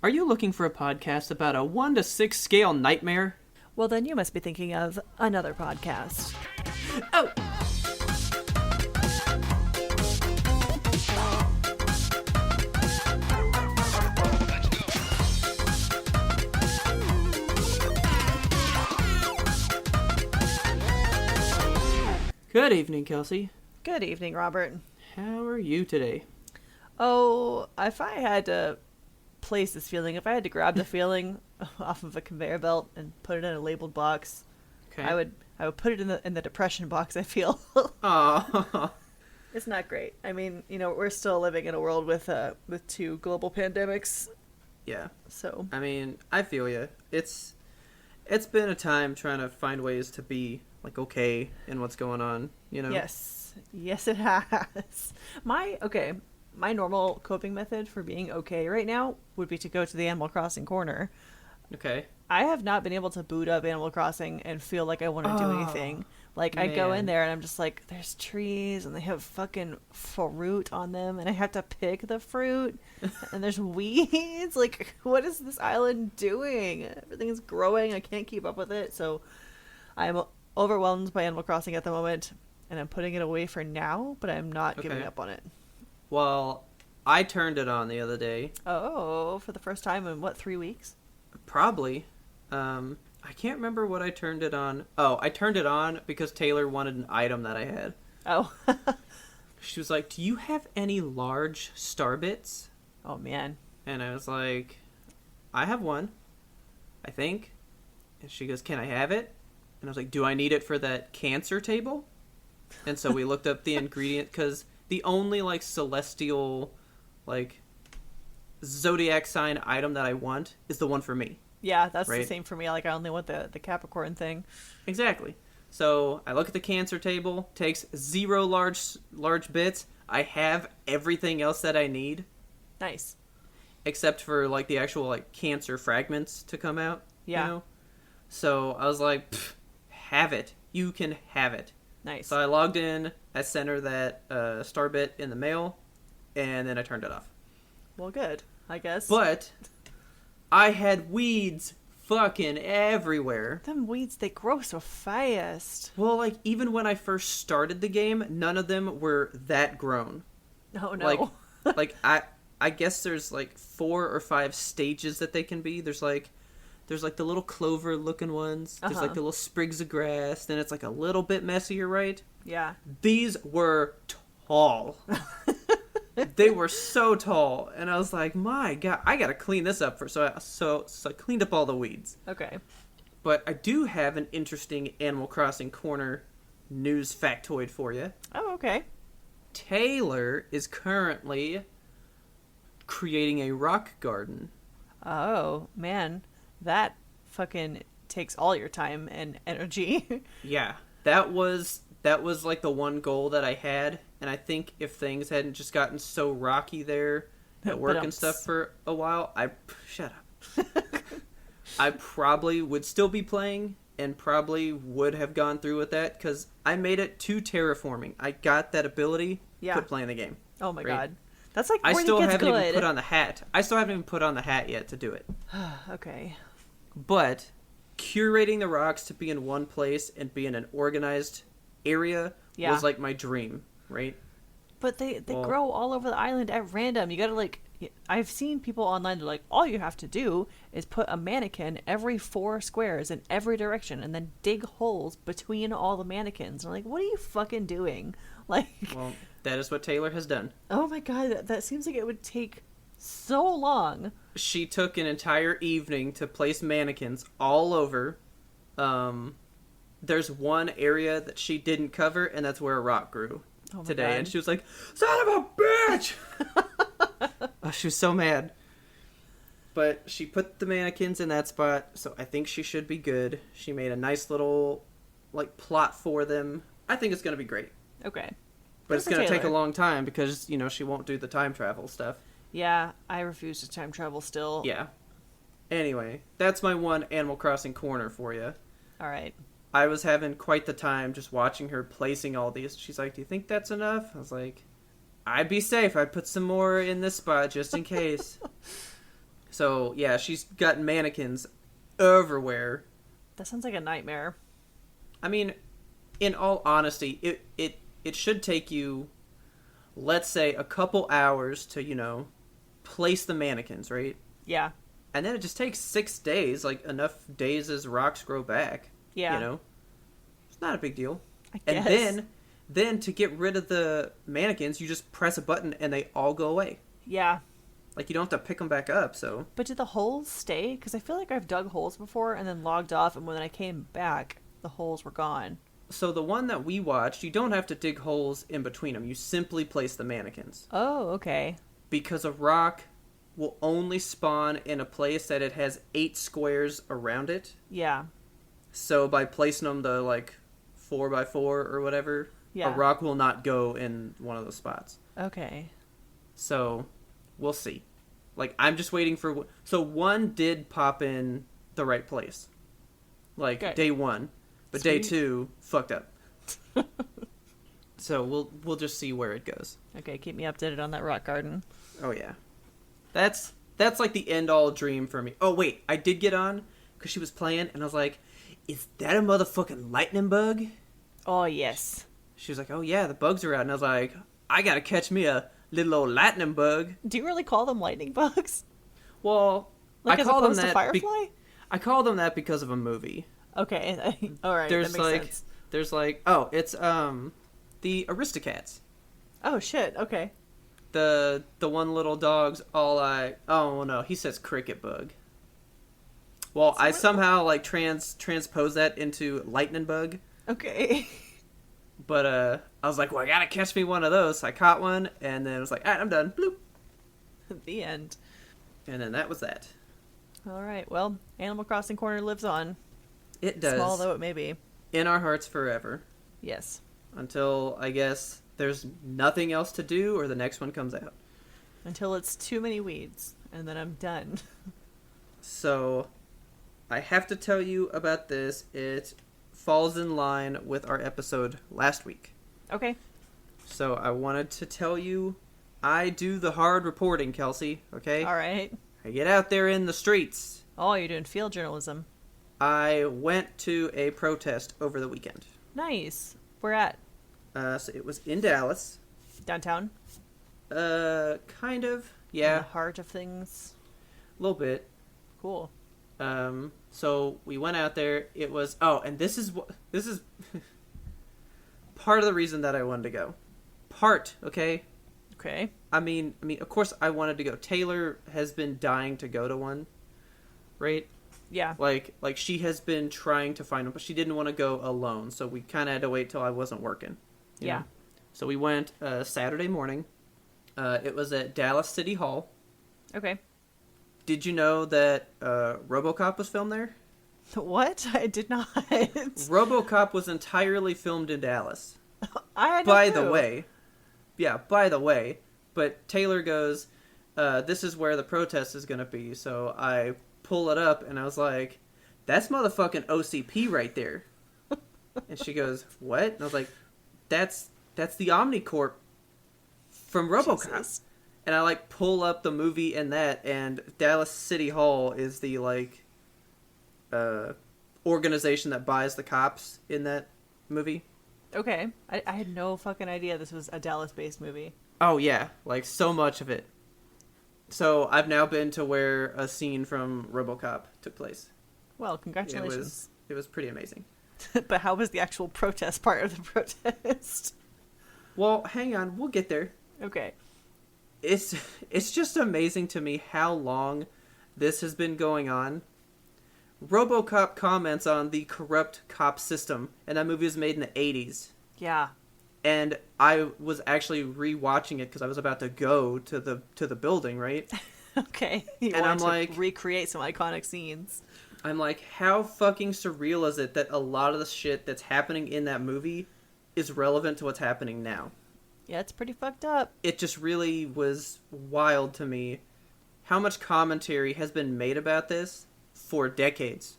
Are you looking for a podcast about a 1 to 6 scale nightmare? Well, then you must be thinking of another podcast. Oh! Good evening, Kelsey. Good evening, Robert. How are you today? Oh, if I had to place this feeling, if I had to grab the feeling off of a conveyor belt and put it in a labeled box, Okay. I would put it in the depression box, I feel. Aw. It's not great. I mean, we're still living in a world with two global pandemics. Yeah. So, I mean, I feel you. It's been a time trying to find ways to be, okay in what's going on, yes, it has. My normal coping method for being okay right now would be to go to the Animal Crossing corner. Okay. I have not been able to boot up Animal Crossing and feel like I want to do anything. Like, I go in man. there and I'm just like, there's trees and they have fucking fruit on them and I have to pick the fruit and there's weeds. Like, what is this island doing? Everything is growing. I can't keep up with it. So I'm overwhelmed by Animal Crossing at the moment and I'm putting it away for now, but I'm not giving Okay. up on it. Well, I turned it on the other day. Oh, for the first time in 3 weeks? Probably. I can't remember what I turned it on. Oh, I turned it on because Taylor wanted an item that I had. Oh. She was like, "Do you have any large star bits?" Oh, man. And I was like, "I have one, I think." And she goes, "Can I have it?" And I was like, "Do I need it for that cancer table?" And so we looked up the ingredient, because the only, celestial, zodiac sign item that I want is the one for me. Yeah, that's Right. the same for me. Like, I only want the Capricorn thing. Exactly. So I look at the cancer table, takes 0 large bits. I have everything else that I need, Nice. except for, the actual, cancer fragments to come out. Yeah. So I was like, have it. You can have it. Nice. So I logged in, I sent her that star bit in the mail, and then I turned it off. Well, good, I guess. But I had weeds fucking everywhere. Them weeds, they grow so fast. Well, even when I first started the game, none of them were that grown. Oh, no. I guess there's 4 or 5 stages that they can be. There's the little clover looking ones. There's Uh-huh. the little sprigs of grass. Then it's a little bit messier, right? Yeah. These were tall. They were so tall, and I was like, "My God, I gotta clean this up." So I cleaned up all the weeds. Okay. But I do have an interesting Animal Crossing corner news factoid for you. Oh, okay. Taylor is currently creating a rock garden. Oh, man. That fucking takes all your time and energy. Yeah, that was the one goal that I had, and I think if things hadn't just gotten so rocky there at work and stuff for a while, shut up. I probably would still be playing and probably would have gone through with that, because I made it to terraforming. I got that ability. Yeah. Quit playing the game. Oh, my Right. God. That's like I where still it gets haven't good. even put on the hat. I still haven't even put on the hat yet to do it. Okay. But curating the rocks to be in one place and be in an organized area Yeah. was my dream, right? But they Well- grow all over the island at random. You gotta I've seen people online, they're like, all you have to do is put a mannequin every 4 squares in every direction and then dig holes between all the mannequins. I'm like, what are you fucking doing? Well, that is what Taylor has done. Oh my God, that seems like it would take so long. She took an entire evening to place mannequins all over. There's one area that she didn't cover, and that's where a rock grew Oh my today. God. And she was like, "Son of a bitch!" Oh, she was so mad. But she put the mannequins in that spot, so I think she should be good. She made a nice little, plot for them. I think it's going to be great. Okay. But Good it's for going to take a Taylor. long time because, she won't do the time travel stuff. Yeah, I refuse to time travel still. Yeah. Anyway, that's my one Animal Crossing corner for you. All right. I was having quite the time just watching her placing all these. She's like, "Do you think that's enough?" I was like, "I'd be safe. I'd put some more in this spot just in case." So, yeah, she's got mannequins everywhere. That sounds like a nightmare. I mean, in all honesty, it should take you, let's say, a couple hours to, place the mannequins, right? Yeah. And then it just takes 6 days, like enough days as rocks grow back. Yeah. It's not a big deal. I guess. And then to get rid of the mannequins, you just press a button and they all go away. Yeah. Like, you don't have to pick them back up, so... But did the holes stay? Because I feel like I've dug holes before and then logged off, and when I came back, the holes were gone. So the one that we watched, you don't have to dig holes in between them. You simply place the mannequins. Oh, okay. Because a rock will only spawn in a place that it has 8 squares around it. Yeah. So by placing them the, 4x4 or whatever, Yeah. a rock will not go in one of those spots. Okay. So... we'll see. I'm just waiting for... So one did pop in the right place. Good. Day 1. But Sweet. day 2, fucked up. So we'll just see where it goes. Okay, keep me updated on that rock garden. Oh, yeah. That's the end-all dream for me. Oh, wait. I did get on because she was playing, and I was like, is that a motherfucking lightning bug? Oh, yes. She was like, oh, yeah, the bugs are out. And I was like, I gotta catch me a little old lightning bug. Do you really call them lightning bugs? Well, I call opposed them to that. Firefly? I call them that because of a movie. Okay, all right. There's that makes sense. it's the Aristocats. Oh shit. Okay. The one little dog's oh no, he says cricket bug. Well, I somehow transpose that into lightning bug. Okay. But I was like, well, I gotta catch me one of those. So I caught one, and then it was like, all right, I'm done. Bloop. The end. And then that was that. All right. Well, Animal Crossing Corner lives on. It does. Small though it may be. In our hearts forever. Yes. Until, I guess, there's nothing else to do or the next one comes out. Until it's too many weeds, and then I'm done. So, I have to tell you about this. It falls in line with our episode last week. Okay. So, I wanted to tell you, I do the hard reporting, Kelsey, okay? All right. I get out there in the streets. Oh, you're doing field journalism. I went to a protest over the weekend. Nice. Where at? So it was in Dallas. Downtown? Kind of. In Yeah. the heart of things. A little bit. Cool. So we went out there. It was... Oh, and this is part of the reason that I wanted to go. Okay? Okay. I mean, of course I wanted to go. Taylor has been dying to go to one, right? Yeah. Like she has been trying to find one, but she didn't want to go alone, so we kind of had to wait till I wasn't working. you Yeah. know? So we went Saturday morning. It was at Dallas City Hall. Okay. Did you know that RoboCop was filmed there? What? I did not. RoboCop was entirely filmed in Dallas. I had By no clue. the way. But Taylor goes, this is where the protest is going to be. So I pull it up, and I was like, that's motherfucking OCP right there. And she goes, what? And I was like, that's the Omnicorp from RoboCop. Jesus. And I pull up the movie and that, and Dallas City Hall is the organization that buys the cops in that movie. Okay. I had no fucking idea this was a Dallas-based movie. Oh yeah, so much of it. So I've now been to where a scene from RoboCop took place. Well, congratulations. It was pretty amazing. But how was the actual protest part of the protest? Well, hang on, we'll get there. Okay. It's just amazing to me how long this has been going on. RoboCop comments on the corrupt cop system, and that movie was made in the 80s. Yeah. And I was actually rewatching it because I was about to go to the building, right? Okay. You And I'm wanted to like, recreate some iconic scenes. I'm like, how fucking surreal is it that a lot of the shit that's happening in that movie is relevant to what's happening now? Yeah, it's pretty fucked up. It just really was wild to me how much commentary has been made about this for decades,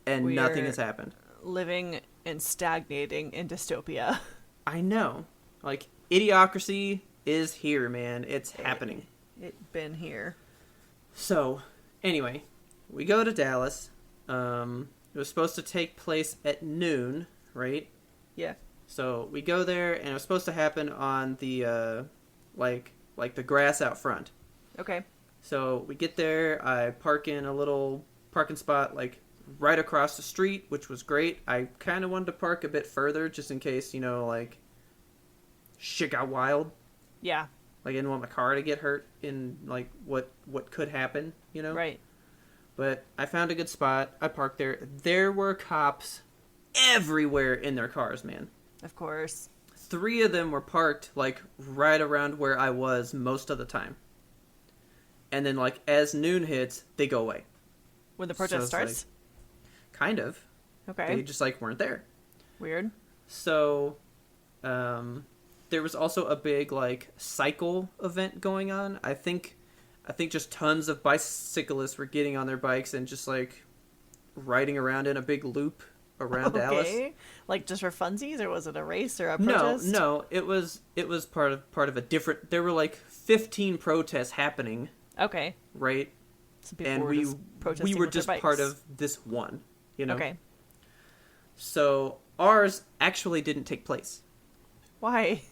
and nothing has happened. Living and stagnating in dystopia. I know. Idiocracy is here, man. It's happening. It been here. So, anyway, we go to Dallas. It was supposed to take place at noon, right? Yeah. So we go there, and it was supposed to happen on the, like the grass out front. Okay. So we get there, I park in a little parking spot, like, right across the street, which was great. I kind of wanted to park a bit further, just in case, you know, like, shit got wild. Yeah. Like, I didn't want my car to get hurt in, like, what could happen, you know? Right. But I found a good spot. I parked there. There were cops everywhere in their cars, man. Of course. 3 of them were parked, like, right around where I was most of the time. And then, like, as noon hits, they go away. When the protest starts? Like, kind of. Okay. They just, like, weren't there. Weird. So, there was also a big, like, cycle event going on. I think just tons of bicyclists were getting on their bikes and just, like, riding around in a big loop around Dallas. Like, just for funsies, or was it a race or a protest? No, it was part of a different. There were like 15 protests happening. Okay. Right. Some people and were just protesting we were with their just bikes. part of this one, you know. Okay. So ours actually didn't take place. Why?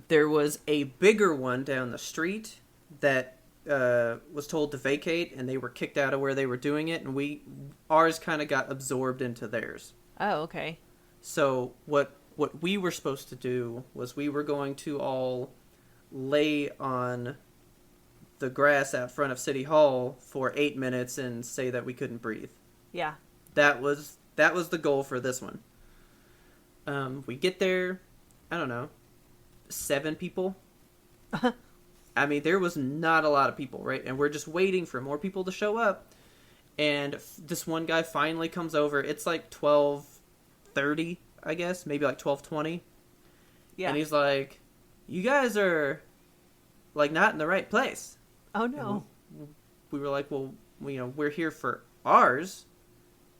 There was a bigger one down the street that was told to vacate, and they were kicked out of where they were doing it, and ours kind of got absorbed into theirs. Oh, okay. So what we were supposed to do was we were going to all lay on the grass out front of City Hall for 8 minutes and say that we couldn't breathe. Yeah. That was the goal for this one. We get there, I don't know, 7 people. I mean, there was not a lot of people, right? And we're just waiting for more people to show up. And this one guy finally comes over. It's like 12:30, I guess, maybe like 12:20. Yeah. And he's like, "You guys are, like, not in the right place." Oh, no. We were like, "Well, you know, we're here for ours.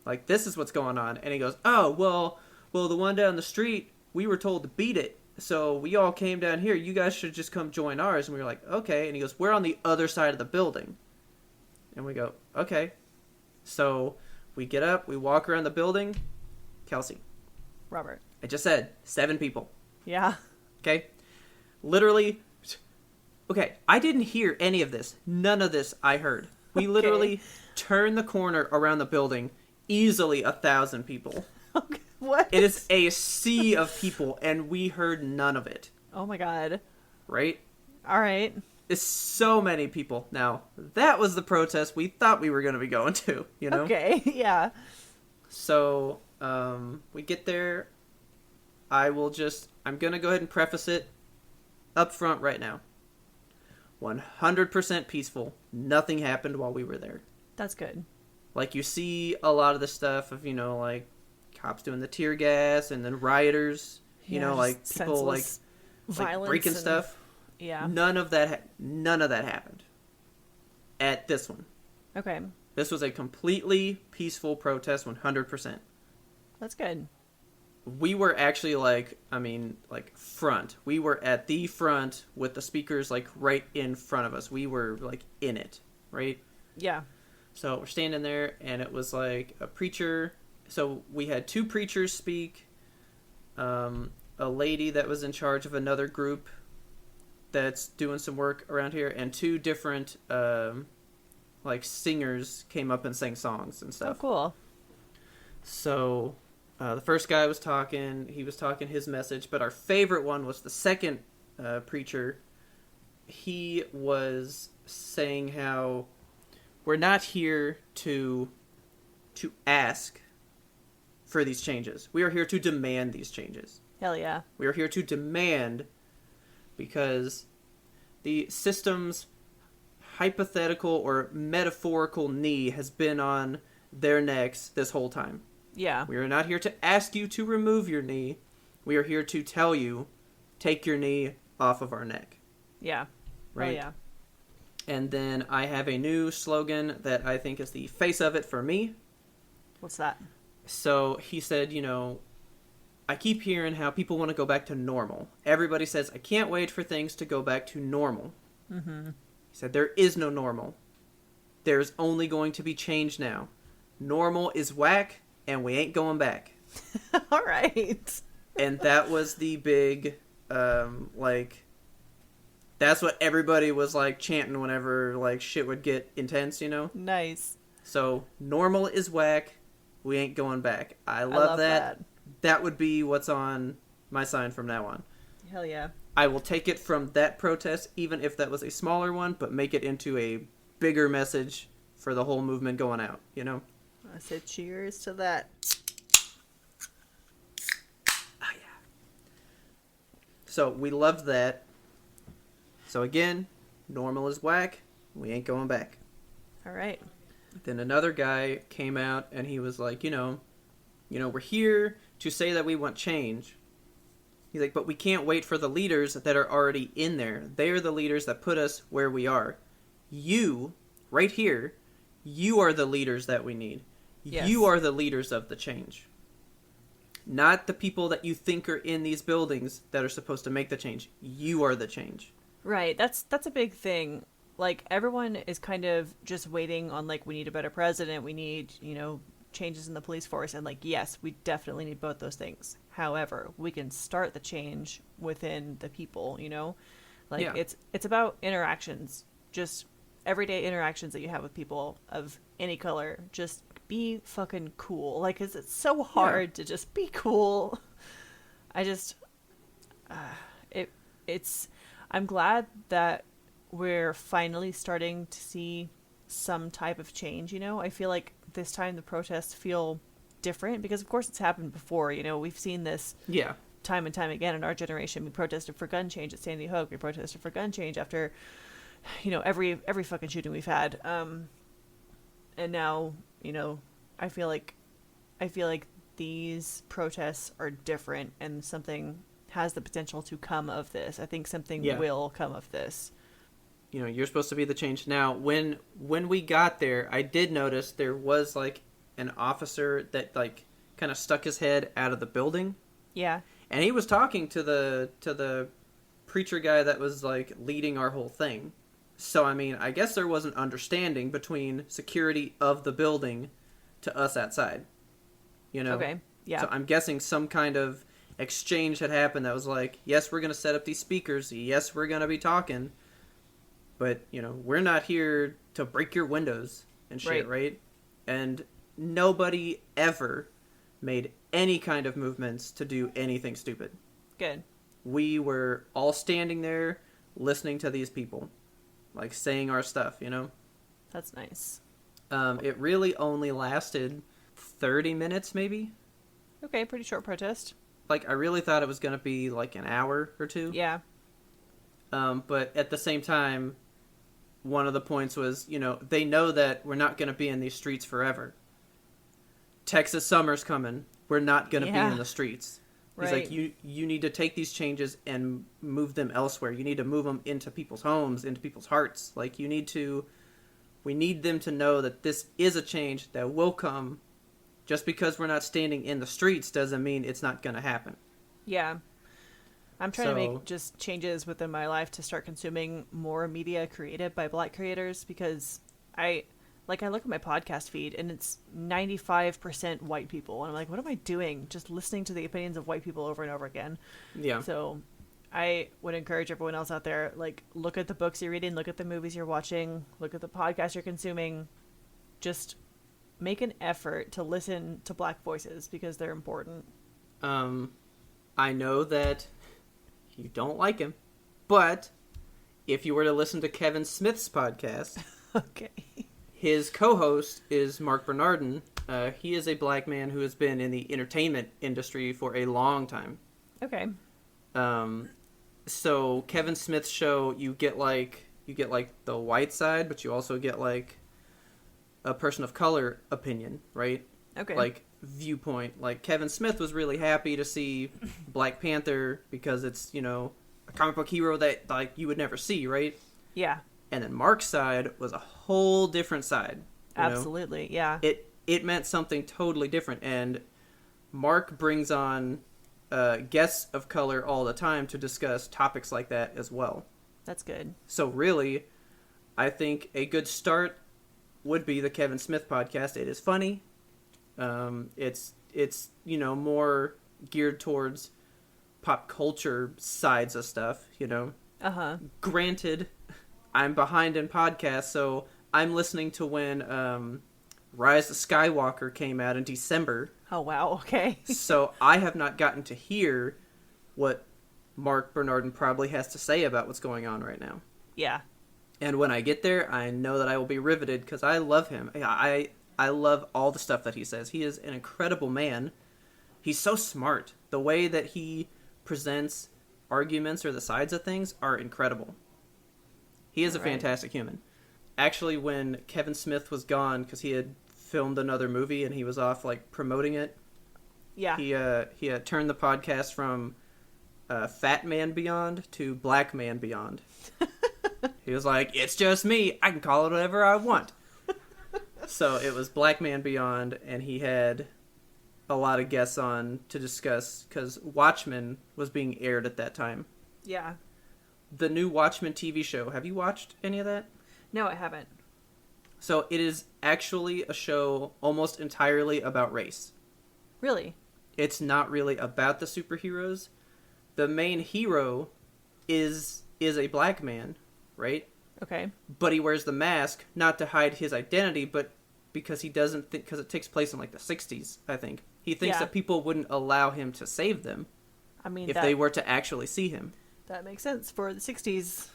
Like, this is what's going on." And he goes, "Oh, well, the one down the street, we were told to beat it. So we all came down here. You guys should just come join ours." And we were like, "Okay." And he goes, "We're on the other side of the building." And we go, "Okay." So we get up, we walk around the building. Kelsey. Robert. I just said 7 people. Yeah. Okay? Literally. Okay, I didn't hear any of this. None of this I heard. We literally turned the corner around the building. Easily 1,000 people. Okay. What? It is a sea of people, and we heard none of it. Oh my god. Right? All right. It's so many people. Now, that was the protest we thought we were going to be going to, you know? Okay, yeah. So, we get there. I'm going to go ahead and preface it up front right now. 100% peaceful. Nothing happened while we were there. That's good. Like, you see a lot of the stuff of, you know, like, cops doing the tear gas, and then rioters, you know, like, people, like breaking stuff. Yeah. None of that happened at this one. Okay. This was a completely peaceful protest, 100%. That's good. We were actually, front. We were at the front with the speakers, like, right in front of us. We were, like, in it, right? Yeah. So we're standing there, and it was, like, a preacher. So we had 2 preachers speak, a lady that was in charge of another group that's doing some work around here, and 2 different, singers came up and sang songs and stuff. Oh, cool. So, the first guy was talking, he was talking his message, but our favorite one was the second preacher. He was saying how we're not here to ask for these changes. We are here to demand these changes. Hell yeah. We are here to demand because the system's hypothetical or metaphorical knee has been on their necks this whole time. Yeah. We are not here to ask you to remove your knee. We are here to tell you, take your knee off of our neck. Yeah. Right? Oh, yeah. And then I have a new slogan that I think is the face of it for me. What's that? So he said, you know, I keep hearing how people want to go back to normal. Everybody says, I can't wait for things to go back to normal. Mm-hmm. He said, there is no normal. there's only going to be change now. Normal is whack, and we ain't going back. All right. And that was the big, that's what everybody was, like, chanting whenever, like, shit would get intense, you know? Nice. So, normal is whack, we ain't going back. I love that. That would be what's on my sign from now on. Hell yeah. I will take it from that protest, even if that was a smaller one, but make it into a bigger message for the whole movement going out, you know? I said cheers to that. Oh, yeah. So, we loved that. So, again, normal is whack, we ain't going back. All right. Then another guy came out and he was like, we're here to say that we want change. He's like, but we can't wait for the leaders that are already in there. They are the leaders that put us where we are. You, right here, you are the leaders that we need. Yes. You are the leaders of the change. Not the people that you think are in these buildings that are supposed to make the change. You are the change. Right. That's a big thing. Like, everyone is kind of just waiting on, like, we need a better president. We need, changes in the police force. And, like, yes, we definitely need both those things. However, we can start the change within the people, Like, yeah. It's about interactions. Just everyday interactions that you have with people of any color. Just be fucking cool. Like, 'cause it's so hard to just be cool. I just... I'm glad that we're finally starting to see some type of change, I feel like this time the protests feel different because, of course, it's happened before, We've seen this time and time again in our generation. We protested for gun change at Sandy Hook. We protested for gun change after, every fucking shooting we've had. And now, I feel like these protests are different and something has the potential to come of this. I think something will come of this. You're supposed to be the change. Now, when we got there, I did notice there was, like, an officer that, like, kind of stuck his head out of the building. Yeah. And he was talking to the preacher guy that was, like, leading our whole thing. So, I mean, I guess there was an understanding between security of the building to us outside. Okay, yeah. So I'm guessing some kind of exchange had happened that was like, yes, we're going to set up these speakers. Yes, we're going to be talking. But, we're not here to break your windows and shit, right? And nobody ever made any kind of movements to do anything stupid. Good. We were all standing there listening to these people, like, saying our stuff, That's nice. It really only lasted 30 minutes, maybe? Okay, pretty short protest. Like, I really thought it was going to be, like, an hour or two. Yeah. But at the same time, one of the points was, they know that we're not going to be in these streets forever. Texas summer's coming. We're not going to be in the streets. He's like, you need to take these changes and move them elsewhere. You need to move them into people's homes, into people's hearts. Like, we need them to know that this is a change that will come. Just because we're not standing in the streets doesn't mean it's not going to happen. Yeah. I'm trying to make just changes within my life to start consuming more media created by Black creators because I look at my podcast feed and it's 95% white people. And I'm like, what am I doing? Just listening to the opinions of white people over and over again. Yeah. So I would encourage everyone else out there, like, look at the books you're reading, look at the movies you're watching, look at the podcasts you're consuming. Just make an effort to listen to Black voices because they're important. I know that you don't like him, but if you were to listen to Kevin Smith's podcast, okay, his co-host is Mark Bernardin. He is a Black man who has been in the entertainment industry for a long time. Okay. So Kevin Smith's show, you get like the white side, but you also get like a person of color opinion, right? Okay. Like viewpoint. Like Kevin Smith was really happy to see Black Panther because it's, a comic book hero that like you would never see, right? Yeah. And then Mark's side was a whole different side. Absolutely, yeah. It meant something totally different, and Mark brings on guests of color all the time to discuss topics like that as well. That's good. So really, I think a good start would be the Kevin Smith podcast. It is funny. It's more geared towards pop culture sides of stuff, Granted, I'm behind in podcasts, so I'm listening to when Rise of Skywalker came out in December. Oh, wow. Okay. So I have not gotten to hear what Mark Bernardin probably has to say about what's going on right now. Yeah. And when I get there, I know that I will be riveted because I love him. I love all the stuff that he says. He is an incredible man. He's so smart. The way that he presents arguments or the sides of things are incredible. He is a fantastic human. Actually, when Kevin Smith was gone, because he had filmed another movie and he was off promoting it, yeah, he had turned the podcast from Fat Man Beyond to Black Man Beyond. He was like, it's just me. I can call it whatever I want. So it was Black Man Beyond, and he had a lot of guests on to discuss, because Watchmen was being aired at that time. Yeah. The new Watchmen TV show. Have you watched any of that? No, I haven't. So it is actually a show almost entirely about race. Really? It's not really about the superheroes. The main hero is a black man, right? Okay. But he wears the mask not to hide his identity, but because he doesn't think, because it takes place in the 60s, I think. He thinks that people wouldn't allow him to save them. I mean, if they were to actually see him. That makes sense for the 60s.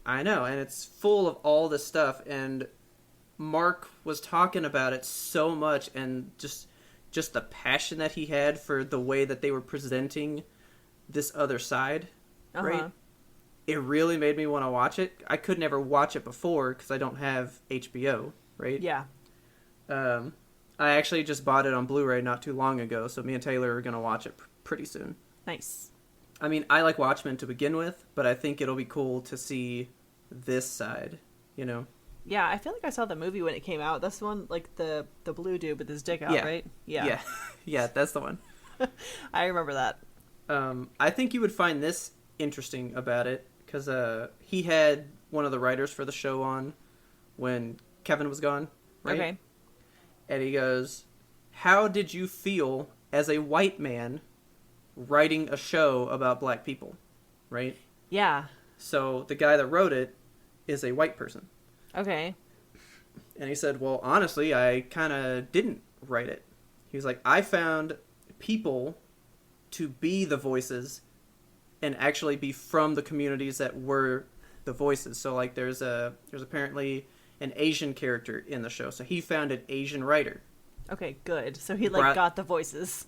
I know, and it's full of all this stuff, and Mark was talking about it so much, and just the passion that he had for the way that they were presenting this other side, right? It really made me want to watch it. I could never watch it before because I don't have HBO, right? Yeah. I actually just bought it on Blu-ray not too long ago, so me and Taylor are going to watch it pretty soon. Nice. I mean, I like Watchmen to begin with, but I think it'll be cool to see this side, Yeah, I feel like I saw the movie when it came out. That's the one, the blue dude with his dick out, right? Yeah. Yeah, that's the one. I remember that. I think you would find this interesting about it, because he had one of the writers for the show on when Kevin was gone, right? Okay. And he goes, how did you feel as a white man writing a show about black people, right? Yeah. So the guy that wrote it is a white person. Okay. And he said, well, honestly, I kind of didn't write it. He was like, I found people to be the voices and actually be from the communities that were the voices. So there's apparently an Asian character in the show. So he found an Asian writer. Okay, good. So he got the voices.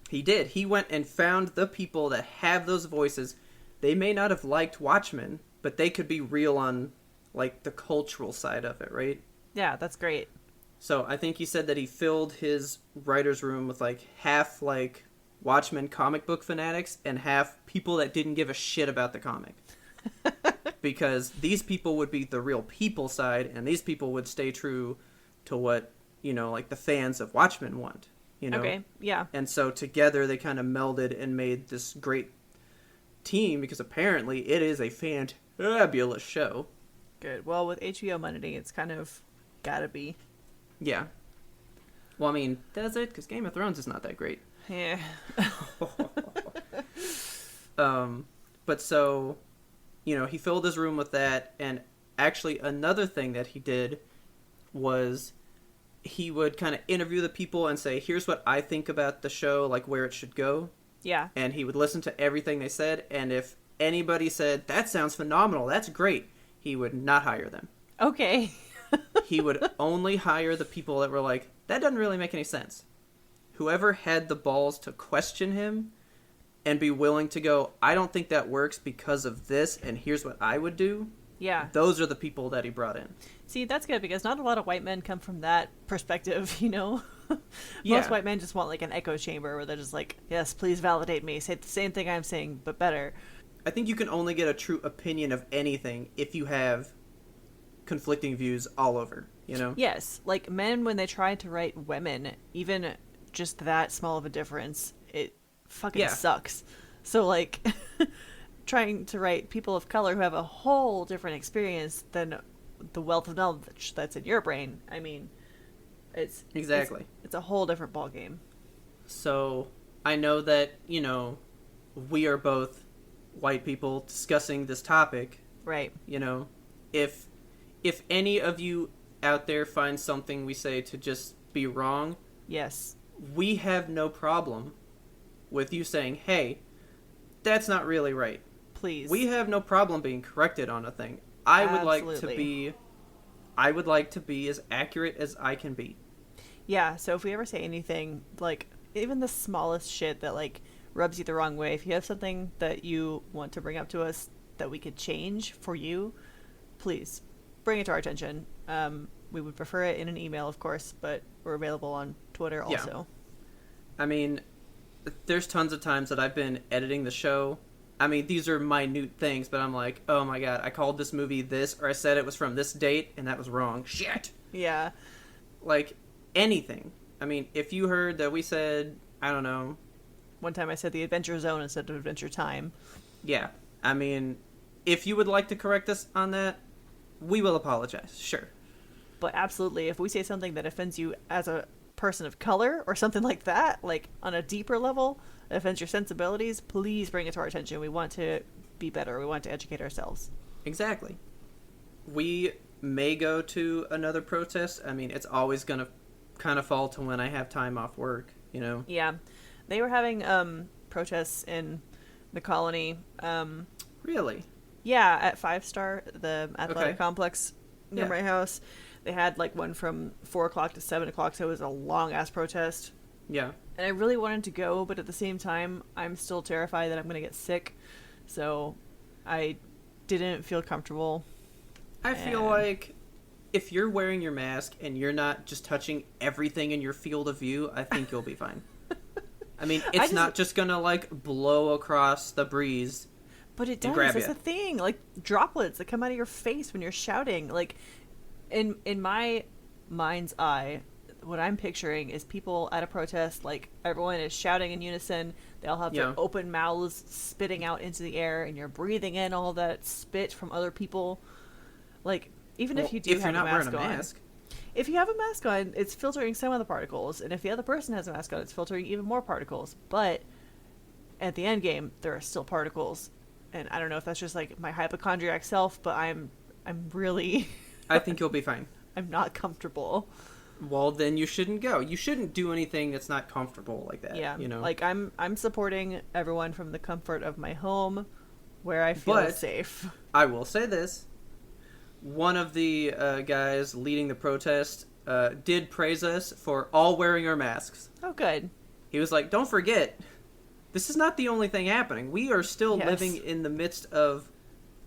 He did. He went and found the people that have those voices. They may not have liked Watchmen, but they could be real on the cultural side of it, right? Yeah, that's great. So I think he said that he filled his writer's room with half Watchmen comic book fanatics and half people that didn't give a shit about the comic. Because these people would be the real people side, and these people would stay true to what, the fans of Watchmen want, Okay, yeah. And so together they kind of melded and made this great team, because apparently it is a fantabulous show. Good. Well, with HBO money, it's kind of gotta be. Yeah. Well, I mean, does it? Because Game of Thrones is not that great. Yeah. But so, he filled his room with that, and actually another thing that he did was he would kind of interview the people and say, here's what I think about the show, where it should go. Yeah. And he would listen to everything they said, and if anybody said, that sounds phenomenal, that's great, he would not hire them. Okay. He would only hire the people that were like, that doesn't really make any sense. Whoever had the balls to question him and be willing to go, I don't think that works because of this, and here's what I would do. Yeah. Those are the people that he brought in. See, that's good, because not a lot of white men come from that perspective, Yeah. Most white men just want an echo chamber where they're just yes, please validate me. Say the same thing I'm saying, but better. I think you can only get a true opinion of anything if you have conflicting views all over, Yes. Men, when they try to write women, even just that small of a difference, it fucking sucks. So, trying to write people of color who have a whole different experience than the wealth of knowledge that's in your brain. I mean, exactly. It's a whole different ballgame. So I know that, we are both white people discussing this topic. Right. If any of you out there find something we say to just be wrong, yes, we have no problem with you saying, hey, that's not really right. Please. We have no problem being corrected on a thing. I would like to be as accurate as I can be. Yeah, so if we ever say anything, like, even the smallest shit that, like, rubs you the wrong way, if you have something that you want to bring up to us that we could change for you, please bring it to our attention. We would prefer it in an email, of course, but we're available on Twitter also. Yeah. I mean, there's tons of times that I've been editing the show. I mean, these are minute things, but I'm like, oh my god, I called this movie this, or I said it was from this date, and that was wrong. Shit! Yeah. Like, anything. I mean, if you heard that we said, I don't know. One time I said the Adventure Zone instead of Adventure Time. Yeah. I mean, if you would like to correct us on that, we will apologize. Sure. But absolutely, if we say something that offends you as a person of color or something like that, like on a deeper level, that offends your sensibilities, please bring it to our attention. We want to be better. We want to educate ourselves. Exactly. We may go to another protest. I mean, it's always going to kind of fall to when I have time off work, Yeah. They were having protests in the colony. Really? Yeah, at 5 Star, the athletic complex near my house. They had like one from 4 o'clock to 7 o'clock, so it was a long ass protest. Yeah. And I really wanted to go, but at the same time, I'm still terrified that I'm going to get sick. So I didn't feel comfortable. I feel like if you're wearing your mask and you're not just touching everything in your field of view, I think you'll be fine. I mean, it's not just going to like blow across the breeze. But it does. That's the thing. Like droplets that come out of your face when you're shouting. Like in my mind's eye, what I'm picturing is people at a protest, like everyone is shouting in unison. They all have their open mouths spitting out into the air, and you're breathing in all that spit from other people. Like, even if you do have a mask on. If you have a mask on, it's filtering some of the particles, and if the other person has a mask on, it's filtering even more particles. But at the end game, there are still particles. And I don't know if that's just like my hypochondriac self, but I'm really I think you'll be fine. I'm not comfortable. Well, then you shouldn't go. You shouldn't do anything that's not comfortable like that. Yeah, Like I'm supporting everyone from the comfort of my home, where I feel safe. I will say this: one of the guys leading the protest did praise us for all wearing our masks. Oh, good. He was like, "Don't forget, this is not the only thing happening. We are still living in the midst of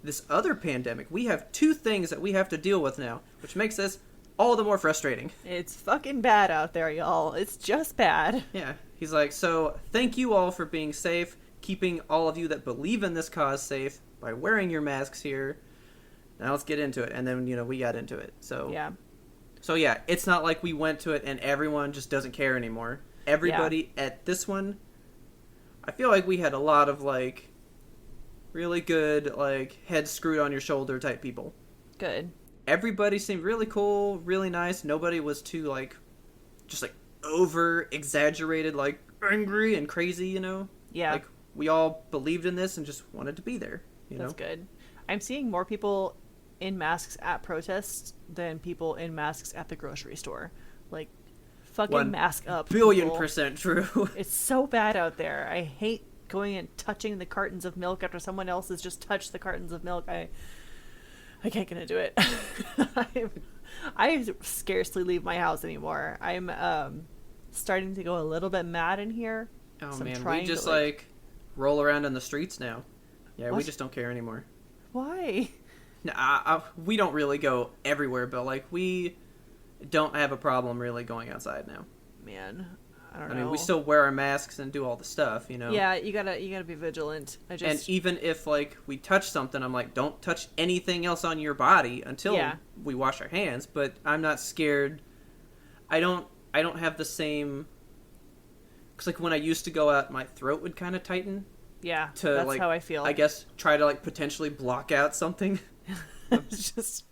this other pandemic. We have 2 things that we have to deal with now, which makes this all the more frustrating." It's fucking bad out there, y'all. It's just bad. Yeah. He's like, so thank you all for being safe, keeping all of you that believe in this cause safe by wearing your masks here. Now let's get into it. And then, we got into it. So yeah, it's not like we went to it and everyone just doesn't care anymore. Everybody at this one, I feel like we had a lot of, like, really good, like, head screwed on your shoulder type people. Good. Everybody seemed really cool, really nice. Nobody was too, like, just, like, over-exaggerated, like, angry and crazy, Yeah. Like, we all believed in this and just wanted to be there, That's good. I'm seeing more people in masks at protests than people in masks at the grocery store. Like, fucking mask up. $1,000,000,000% true. It's so bad out there. I hate going and touching the cartons of milk after someone else has just touched the cartons of milk. I can't gonna do it. I scarcely leave my house anymore. I'm starting to go a little bit mad in here. Oh so man, we just like roll around in the streets now. Yeah, what? We just don't care anymore. Why? No, we don't really go everywhere, but like we don't have a problem really going outside now. Man, I don't know. I mean, we still wear our masks and do all the stuff, Yeah, you gotta be vigilant. And even if like we touch something, I'm like, don't touch anything else on your body until we wash our hands. But I'm not scared. I don't have the same. Cause like when I used to go out, my throat would kind of tighten. Yeah, that's like, how I feel. I guess try to like potentially block out something. Just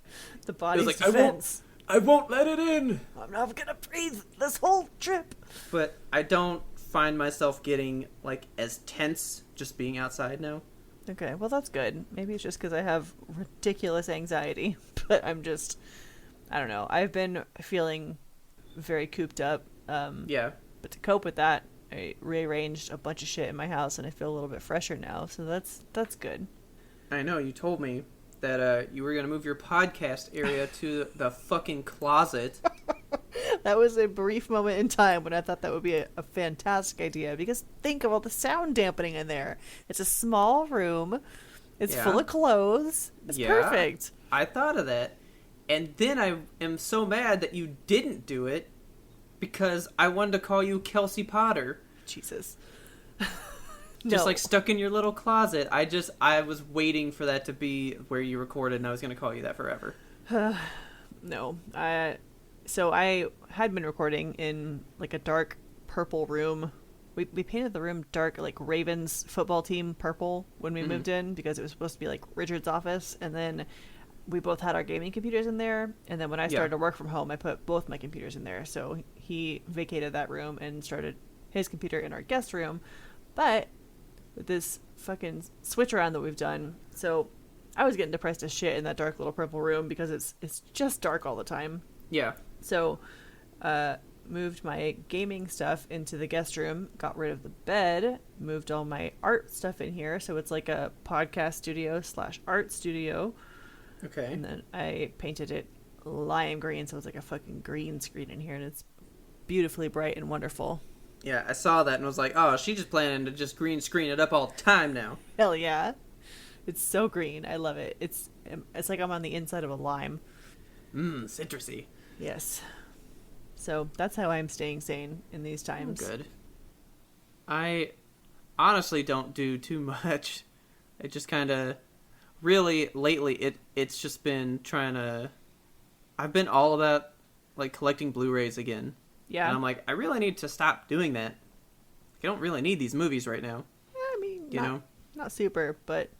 The It body's was like, defense. I won't let it in. I'm not gonna breathe this whole trip. But I don't find myself getting, like, as tense just being outside now. Okay, well that's good. Maybe it's just because I have ridiculous anxiety, but I don't know. I've been feeling very cooped up. Yeah. But to cope with that, I rearranged a bunch of shit in my house, and I feel a little bit fresher now. So that's good. I know, you told me that you were going to move your podcast area to the fucking closet. That was a brief moment in time when I thought that would be a fantastic idea, because think of all the sound dampening in there. It's a small room. It's full of clothes. It's perfect. I thought of that. And then I am so mad that you didn't do it because I wanted to call you Kelsey Potter. Jesus. Just like stuck in your little closet. I was waiting for that to be where you recorded, and I was going to call you that forever. No. So I had been recording in like a dark purple room. We painted the room dark, like Ravens football team purple when we moved in, because it was supposed to be like Richard's office. And then we both had our gaming computers in there. And then when I started to work from home, I put both my computers in there. So he vacated that room and started his computer in our guest room. But with this fucking switch around that we've done, so I was getting depressed as shit in that dark little purple room because it's just dark all the time. Yeah. So moved my gaming stuff into the guest room, got rid of the bed, moved all my art stuff in here, so it's like a podcast studio / art studio. Okay. And then I painted it lime green, so it's like a fucking green screen in here, and it's beautifully bright and wonderful. Yeah, I saw that and was like, oh, she's just planning to just green screen it up all the time now. Hell yeah. It's so green. I love it. It's like I'm on the inside of a lime. Citrusy. Yes. So that's how I'm staying sane in these times. Good. I honestly don't do too much. It just kind of, really, lately, it's just been I've been all about, like, collecting Blu-rays again. Yeah. And I'm like, I really need to stop doing that. I don't really need these movies right now. I mean, not super, but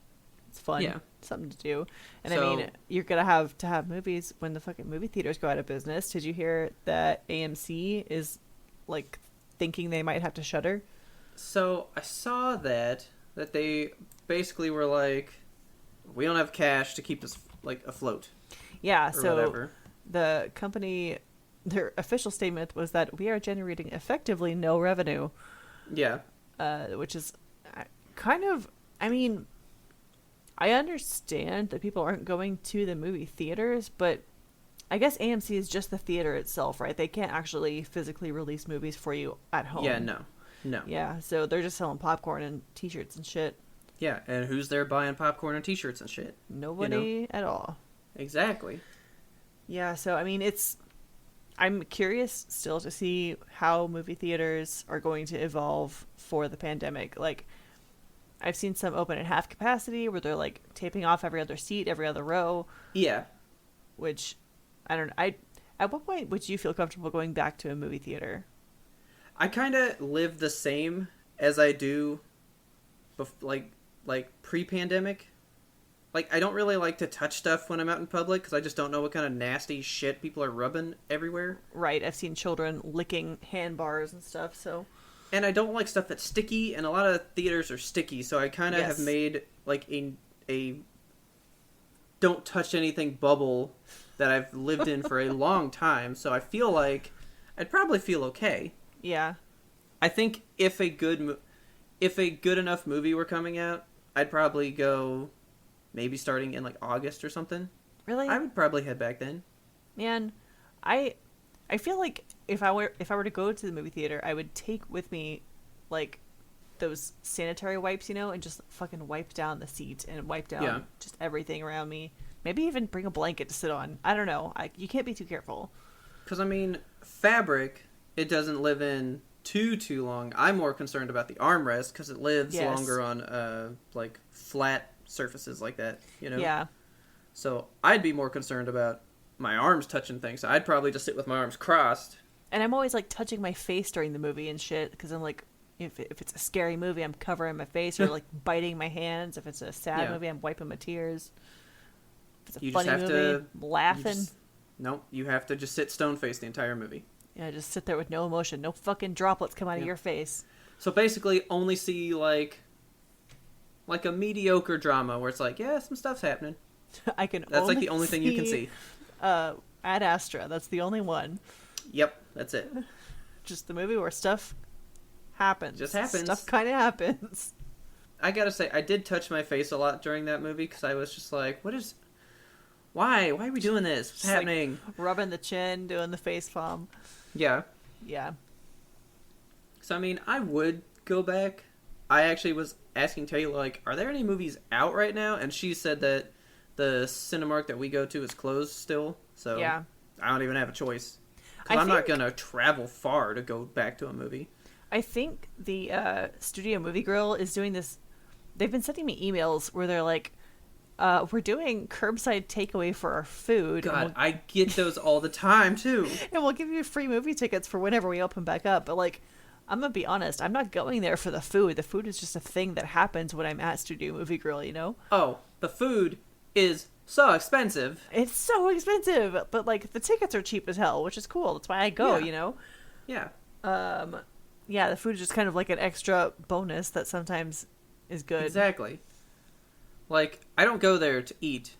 it's fun. Yeah. Something to do. And So, I mean, you're going to have movies when the fucking movie theaters go out of business. Did you hear that AMC is, like, thinking they might have to shutter? So I saw that they basically were like, we don't have cash to keep this, like, afloat. Yeah, or so whatever. The company, their official statement was that we are generating effectively no revenue. Yeah. Which is kind of, I mean, I understand that people aren't going to the movie theaters, but I guess AMC is just the theater itself, right? They can't actually physically release movies for you at home. Yeah, no. Yeah, so they're just selling popcorn and t-shirts and shit. Yeah, and who's there buying popcorn and t-shirts and shit? Nobody at all. Exactly. Yeah, so I mean, I'm curious still to see how movie theaters are going to evolve for the pandemic. Like, I've seen some open at half capacity where they're like taping off every other seat, every other row. Yeah. Which, I don't know. At what point would you feel comfortable going back to a movie theater? I kind of live the same as I do, like pre-pandemic. Like, I don't really like to touch stuff when I'm out in public because I just don't know what kind of nasty shit people are rubbing everywhere. Right, I've seen children licking handbars and stuff, so... And I don't like stuff that's sticky, and a lot of theaters are sticky, so I kind of have made, like, a don't touch anything bubble that I've lived in for a long time, so I feel like I'd probably feel okay. Yeah. I think if a good enough movie were coming out, I'd probably go... Maybe starting in, like, August or something. Really? I would probably head back then. Man, I feel like if I were to go to the movie theater, I would take with me, like, those sanitary wipes, and just fucking wipe down the seat and wipe down just everything around me. Maybe even bring a blanket to sit on. I don't know. You can't be too careful. Because, I mean, fabric, it doesn't live in too long. I'm more concerned about the armrest because it lives longer on, like, flat surfaces like that, Yeah. So I'd be more concerned about my arms touching things. So I'd probably just sit with my arms crossed. And I'm always like touching my face during the movie and shit because I'm like, if it's a scary movie, I'm covering my face or like biting my hands. If it's a sad movie, I'm wiping my tears. If it's a funny movie, laughing. Nope, you have to just sit stone-faced the entire movie. Yeah, just sit there with no emotion. No fucking droplets come out of your face. So basically, only see, like a mediocre drama where it's like, yeah, some stuff's happening. That's like the only thing you can see. Ad Astra, that's the only one. Yep, that's it. Just the movie where stuff happens. Just happens. Stuff kind of happens. I gotta say, I did touch my face a lot during that movie because I was just like, why are we doing this? What's happening? Like rubbing the chin, doing the face palm. Yeah. Yeah. So, I mean, I would go back. I actually was asking Taylor, like, are there any movies out right now? And she said that the Cinemark that we go to is closed still. So, yeah. I don't even have a choice. Because I'm not going to travel far to go back to a movie. I think the Studio Movie Grill is doing this. They've been sending me emails where they're like, we're doing curbside takeaway for our food. God, I get those all the time, too. And we'll give you free movie tickets for whenever we open back up. But, like, I'm going to be honest. I'm not going there for the food. The food is just a thing that happens when I'm at Studio Movie Grill, you know? Oh, the food is so expensive. It's so expensive. But, like, the tickets are cheap as hell, which is cool. That's why I go, you know? Yeah. Yeah, the food is just kind of like an extra bonus that sometimes is good. Exactly. Like, I don't go there to eat.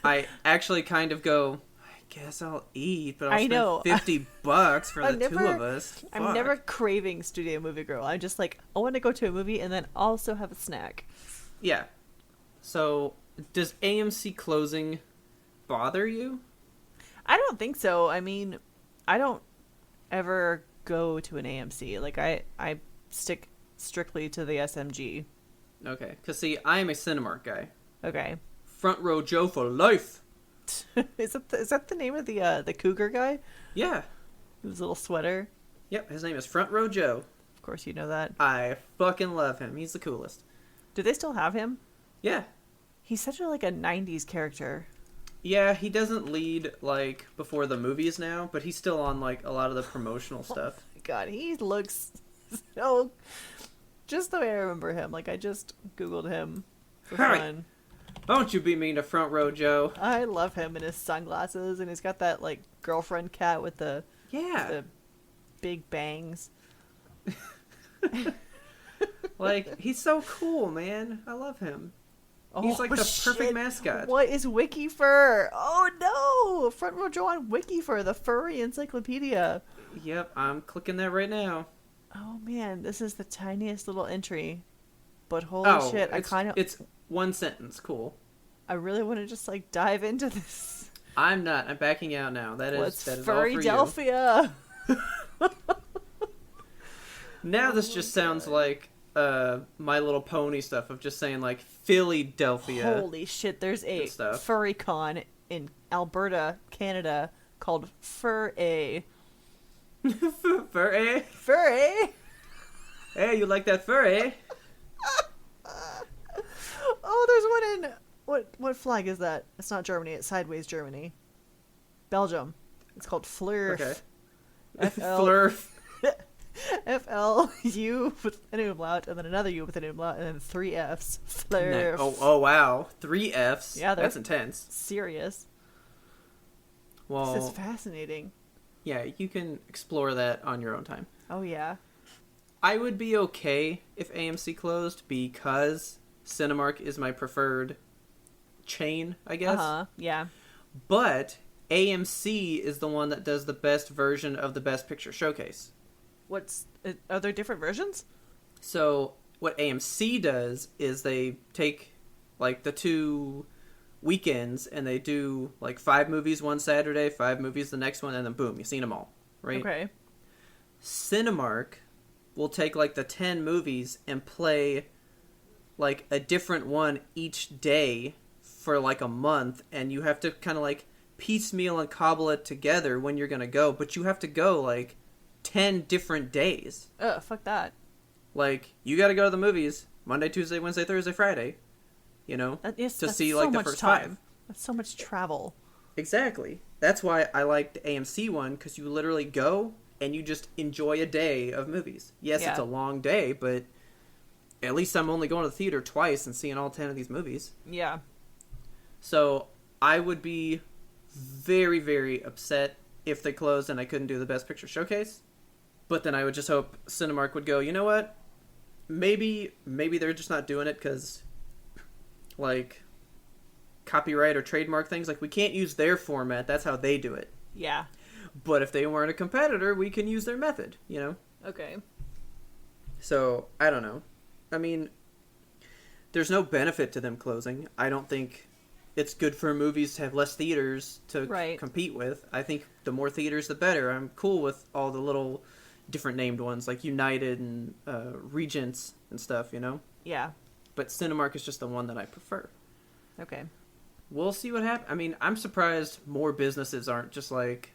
I actually kind of go, I guess I'll eat, but I'll spend $50 for the two of us. Fuck. I'm never craving Studio Movie Grill. I'm just like, I want to go to a movie and then also have a snack. Yeah. So, does AMC closing bother you? I don't think so. I mean, I don't ever go to an AMC. Like, I stick strictly to the SMG. Okay, because see, I am a Cinemark guy. Okay. Front Row Joe for life. Is that the name of the cougar guy? Yeah. His little sweater. Yep, his name is Front Row Joe. Of course you know that. I fucking love him. He's the coolest. Do they still have him? Yeah. He's such a 90s character. Yeah, he doesn't lead, like, before the movies now, but he's still on, like, a lot of the promotional stuff. Oh my God, he looks so... Just the way I remember him. Like, I just Googled him for fun. Don't you be mean to Front Row Joe. I love him and his sunglasses, and he's got that, like, girlfriend cat with the big bangs. Like, he's so cool, man. I love him. He's like the perfect mascot. What is Wiki Fur? Oh no! Front Row Joe on Wiki Fur, the furry encyclopedia. Yep, I'm clicking that right now. Oh man, this is the tiniest little entry. But holy shit, it's one sentence, cool. I really want to just like dive into this. I'm not. I'm backing out now. That is all for you. Furrydelphia. Now this just sounds like My Little Pony stuff of just saying like Philadelphia. Holy shit, there's a furry con in Alberta, Canada called Fur-A. Fur-A? Fur-A? Hey, you like that fur-A? Oh, there's one in... What flag is that? It's not Germany, it's sideways Germany. Belgium. It's called Flurf. Okay. Flurf. F-L-U with an umlaut, and then another U with an umlaut, and then 3 Fs. Flurf. Oh, wow. 3 Fs? Yeah, that's intense. Serious. Well, this is fascinating. Yeah, you can explore that on your own time. Oh, yeah. I would be okay if AMC closed because Cinemark is my preferred chain, I guess. Uh-huh, yeah. But AMC is the one that does the best version of the Best Picture Showcase. Are there different versions? So what AMC does is they take like the 2 weekends and they do like 5 movies one Saturday, 5 movies the next one, and then boom, you've seen them all, right? Okay. Cinemark will take like the 10 movies and play like a different one each day for like a month, and you have to kind of like piecemeal and cobble it together when you're gonna go, but you have to go like 10 different days. Fuck that. Like, you gotta go to the movies Monday, Tuesday, Wednesday, Thursday, Friday, you know, to see like the first 5. That's so much travel. Exactly. That's why I like the AMC one, because you literally go and you just enjoy a day of movies. Yes, It's a long day, but at least I'm only going to the theater twice and seeing all 10 of these movies. Yeah. So I would be very, very upset if they closed and I couldn't do the Best Picture showcase. But then I would just hope Cinemark would go, you know what? Maybe they're just not doing it because, like, copyright or trademark things. Like, we can't use their format. That's how they do it. Yeah. But if they weren't a competitor, we can use their method, you know? Okay. So, I don't know. I mean, there's no benefit to them closing. I don't think it's good for movies to have less theaters to compete with. I think the more theaters, the better. I'm cool with all the little different named ones, like United and Regents and stuff, you know? Yeah. But Cinemark is just the one that I prefer. Okay. We'll see what happens. I mean, I'm surprised more businesses aren't just like,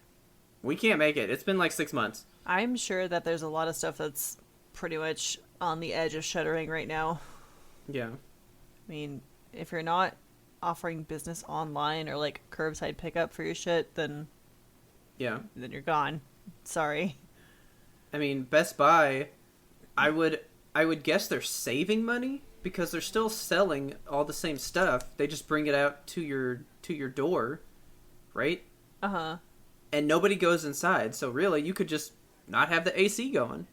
we can't make it. It's been like 6 months. I'm sure that there's a lot of stuff that's pretty much on the edge of shuttering right now. Yeah. I mean, if you're not offering business online or like curbside pickup for your shit, then then you're gone. Sorry. I mean, Best Buy, I would guess they're saving money because they're still selling all the same stuff. They just bring it out to your door, right? Uh-huh. And nobody goes inside. So really, you could just not have the AC going.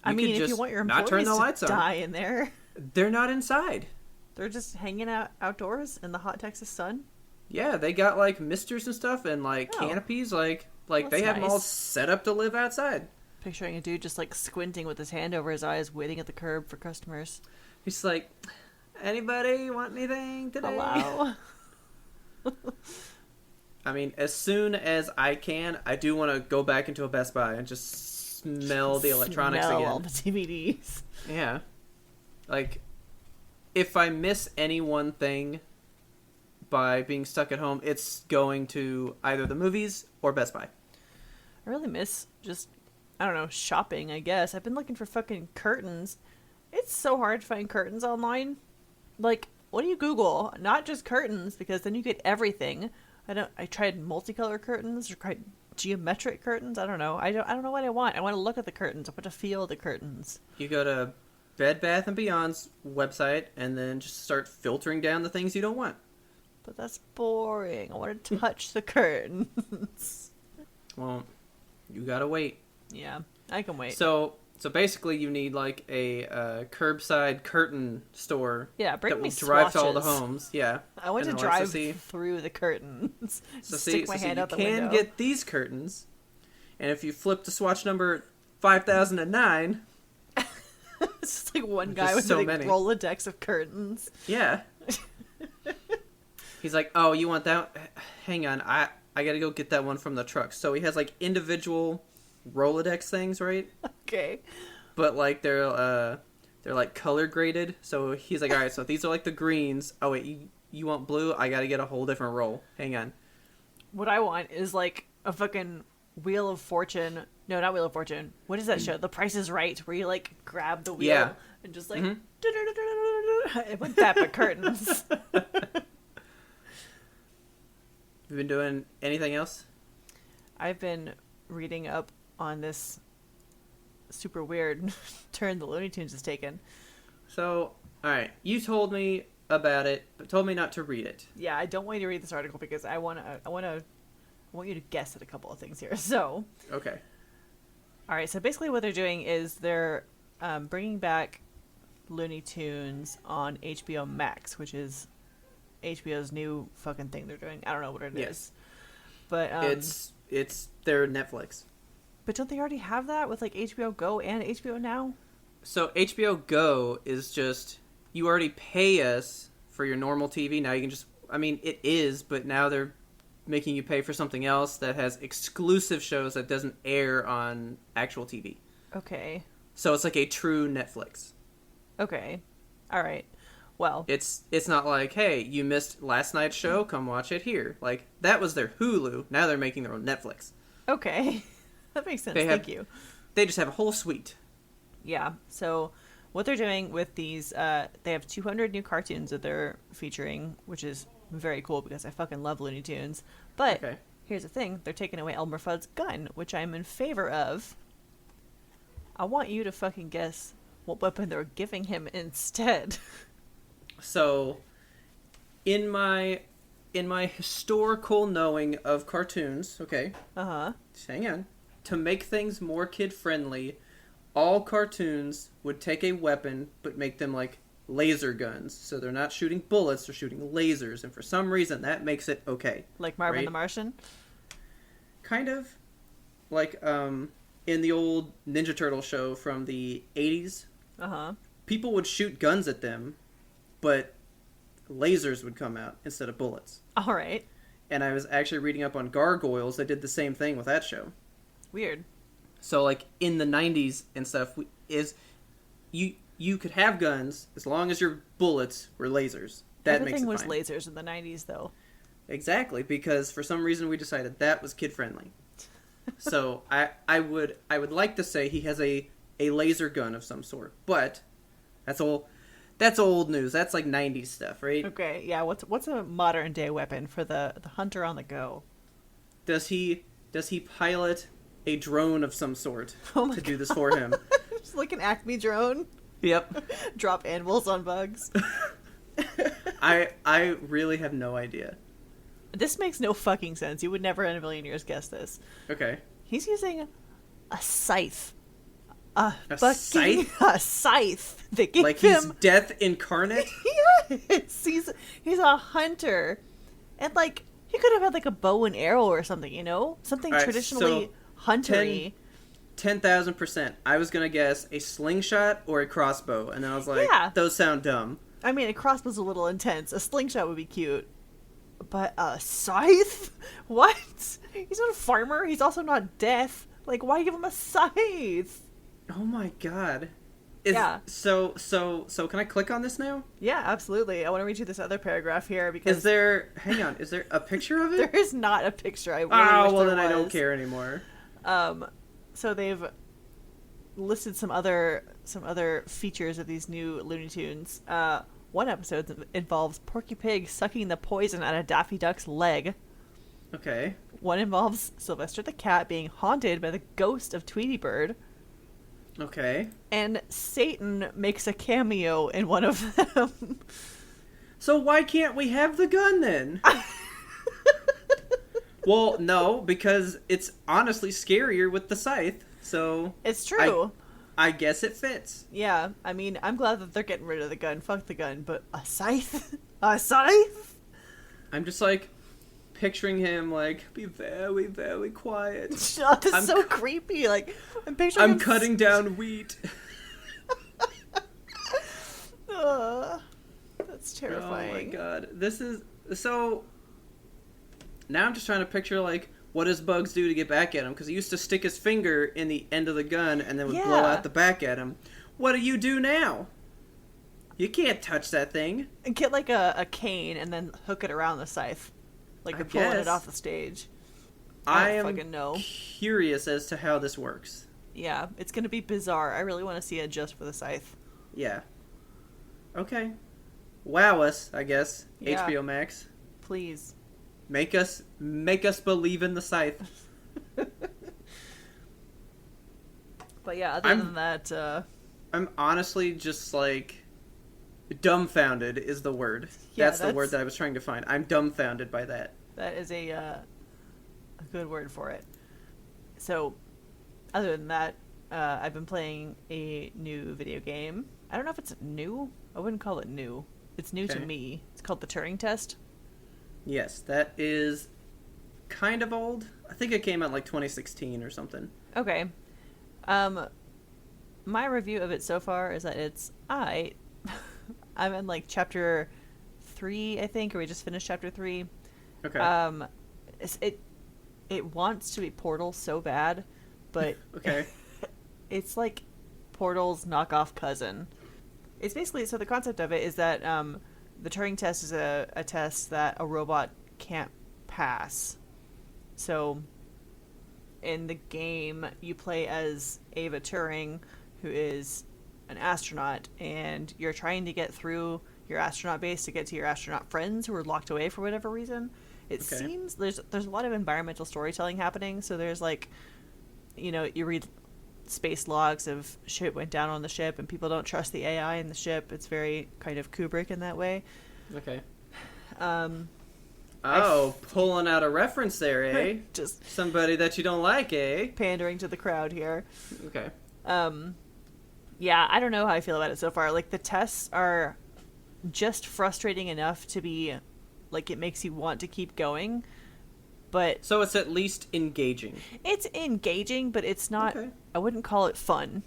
I mean, if you want your employees to die in there. They're not inside. They're just hanging out outdoors in the hot Texas sun? Yeah, they got like misters and stuff and like canopies. Like they have them all set up to live outside. Picturing a dude just like squinting with his hand over his eyes, waiting at the curb for customers. He's like, anybody want anything today? Hello? I mean, as soon as I can, I do want to go back into a Best Buy and just smell the electronics again. All the DVDs. Yeah. Like, if I miss any one thing by being stuck at home, it's going to either the movies or Best Buy. I really miss just, I don't know, shopping, I guess. I've been looking for fucking curtains. It's so hard to find curtains online. Like, what do you Google? Not just curtains, because then you get everything. I tried multicolor curtains, or tried geometric curtains. I don't know. I don't know what I want. I want to look at the curtains. I want to feel the curtains. You go to Bed Bath & Beyond's website and then just start filtering down the things you don't want. But that's boring. I want to touch the curtains. Well, you gotta wait. Yeah, I can wait. So basically you need like a curbside curtain store. Yeah, bring that me will drive swatches. to all the homes. Yeah. I want to drive through the curtains. Stick my hand out the window. You can get these curtains, and if you flip to swatch number 5009... It's just like one guy with a big rolodex of curtains. Yeah. He's like, oh, you want that? Hang on, I gotta go get that one from the truck. So he has like individual rolodex things, right? Okay. But like they're like color graded. So he's like, all right, so these are like the greens. Oh wait, you want blue? I gotta get a whole different roll. Hang on. What I want is like a fucking Wheel of Fortune. No, not Wheel of Fortune. What is that show? The Price is Right, where you like grab the wheel and just like with that but curtains. You been doing anything else? I've been reading up on this super weird turn the Looney Tunes has taken. So, alright, you told me about it, but told me not to read it. Yeah, I don't want you to read this article because I want you to guess at a couple of things here. So, okay. Alright, so basically what they're doing is they're bringing back Looney Tunes on HBO Max, which is HBO's new fucking thing they're doing. I don't know what it is. But it's their Netflix. But don't they already have that with like HBO Go and HBO Now? So HBO Go is just, you already pay us for your normal TV. Now you can just, I mean, it is, but now they're making you pay for something else that has exclusive shows that doesn't air on actual TV. Okay. So it's like a true Netflix. Okay. All right. Well, it's not like, hey, you missed last night's show, come watch it here. Like, that was their Hulu. Now they're making their own Netflix. Okay. That makes sense. Thank you. They just have a whole suite. Yeah. So what they're doing with these, they have 200 new cartoons that they're featuring, which is very cool because I fucking love Looney Tunes. But here's the thing. They're taking away Elmer Fudd's gun, which I'm in favor of. I want you to fucking guess what weapon they're giving him instead. So, in my in my historical knowing of cartoons, okay, Uh-huh. just hang on, to make things more kid-friendly, all cartoons would take a weapon, but make them like laser guns. So they're not shooting bullets, they're shooting lasers. And for some reason, that makes it okay. Like Marvin right? the Martian? Kind of. Like, in the old Ninja Turtle show from the 80s, Uh-huh. people would shoot guns at them, but lasers would come out instead of bullets. All right. And I was actually reading up on Gargoyles. They did the same thing with that show. Weird. So, like, in the 90s and stuff, you could have guns as long as your bullets were lasers. That Everything makes it was fine. lasers in the 90s, though. Exactly, because for some reason we decided that was kid-friendly. So, I would like to say he has a laser gun of some sort, but that's old news. That's like 90s stuff, right? Okay, yeah. What's a modern day weapon for the hunter on the go? Does he pilot a drone of some sort to do this for him? Just like an Acme drone. Yep. Drop anvils on bugs. I really have no idea. This makes no fucking sense. You would never in a million years guess this. Okay. He's using a scythe. A scythe? A scythe. They gave like him... he's death incarnate? Yes! He's a hunter. And, like, he could have had, like, a bow and arrow or something, you know? Something right, traditionally huntery. 10,000%. I was going to guess a slingshot or a crossbow. And then I was like, those sound dumb. I mean, a crossbow's a little intense. A slingshot would be cute. But a scythe? What? He's not a farmer. He's also not death. Like, why give him a scythe? Oh my god. So can I click on this now? Yeah, absolutely. I want to read you this other paragraph here because... Is there a picture of it? There is not a picture. I really wish well there then was. I don't care anymore. So they've listed some other features of these new Looney Tunes. One episode involves Porky Pig sucking the poison out of Daffy Duck's leg. Okay. One involves Sylvester the cat being haunted by the ghost of Tweety Bird. Okay. And Satan makes a cameo in one of them. So why can't we have the gun then? Well, no, because it's honestly scarier with the scythe. So it's true. I guess it fits. Yeah, I mean, I'm glad that they're getting rid of the gun. Fuck the gun, but a scythe? A scythe? I'm just like picturing him like be very, very quiet. That's so creepy. Like I'm picturing I'm cutting down wheat. That's terrifying. Oh my god. This is so. Now I'm just trying to picture like what does Bugs do to get back at him? Because he used to stick his finger in the end of the gun and then would blow out the back at him. What do you do now? You can't touch that thing. And get like a cane and then hook it around the scythe. Like you're pulling it off the stage. I don't fucking know. Curious as to how this works. Yeah, it's going to be bizarre. I really want to see it just for the scythe. Yeah. Okay. Wow us, I guess. Yeah. HBO Max. Please. Make us believe in the scythe. But yeah, other than that, I'm honestly just like dumbfounded is the word. Yeah, that's the word that I was trying to find. I'm dumbfounded by that. That is a good word for it. So, other than that, I've been playing a new video game. I don't know if it's new. I wouldn't call it new. It's new to me. It's called The Turing Test. Yes, that is kind of old. I think it came out like 2016 or something. Okay. My review of it so far is that it's I'm in like chapter 3, I think, or we just finished chapter 3. Okay. It wants to be Portal so bad, but okay. It's like Portal's knockoff cousin. It's basically, so the concept of it is that the Turing test is a test that a robot can't pass. So in the game, you play as Ava Turing, who is an astronaut, and you're trying to get through your astronaut base to get to your astronaut friends who are locked away for whatever reason. It seems there's a lot of environmental storytelling happening. So there's like, you read space logs of shit went down on the ship and people don't trust the AI in the ship. It's very kind of Kubrick in that way. Okay. Oh, pulling out a reference there, eh? Just somebody that you don't like, eh? pandering to the crowd here. Okay. Yeah, I don't know how I feel about it so far. Like, the tests are just frustrating enough to be, like, it makes you want to keep going, but... So it's at least engaging. It's engaging, but it's not... Okay. I wouldn't call it fun.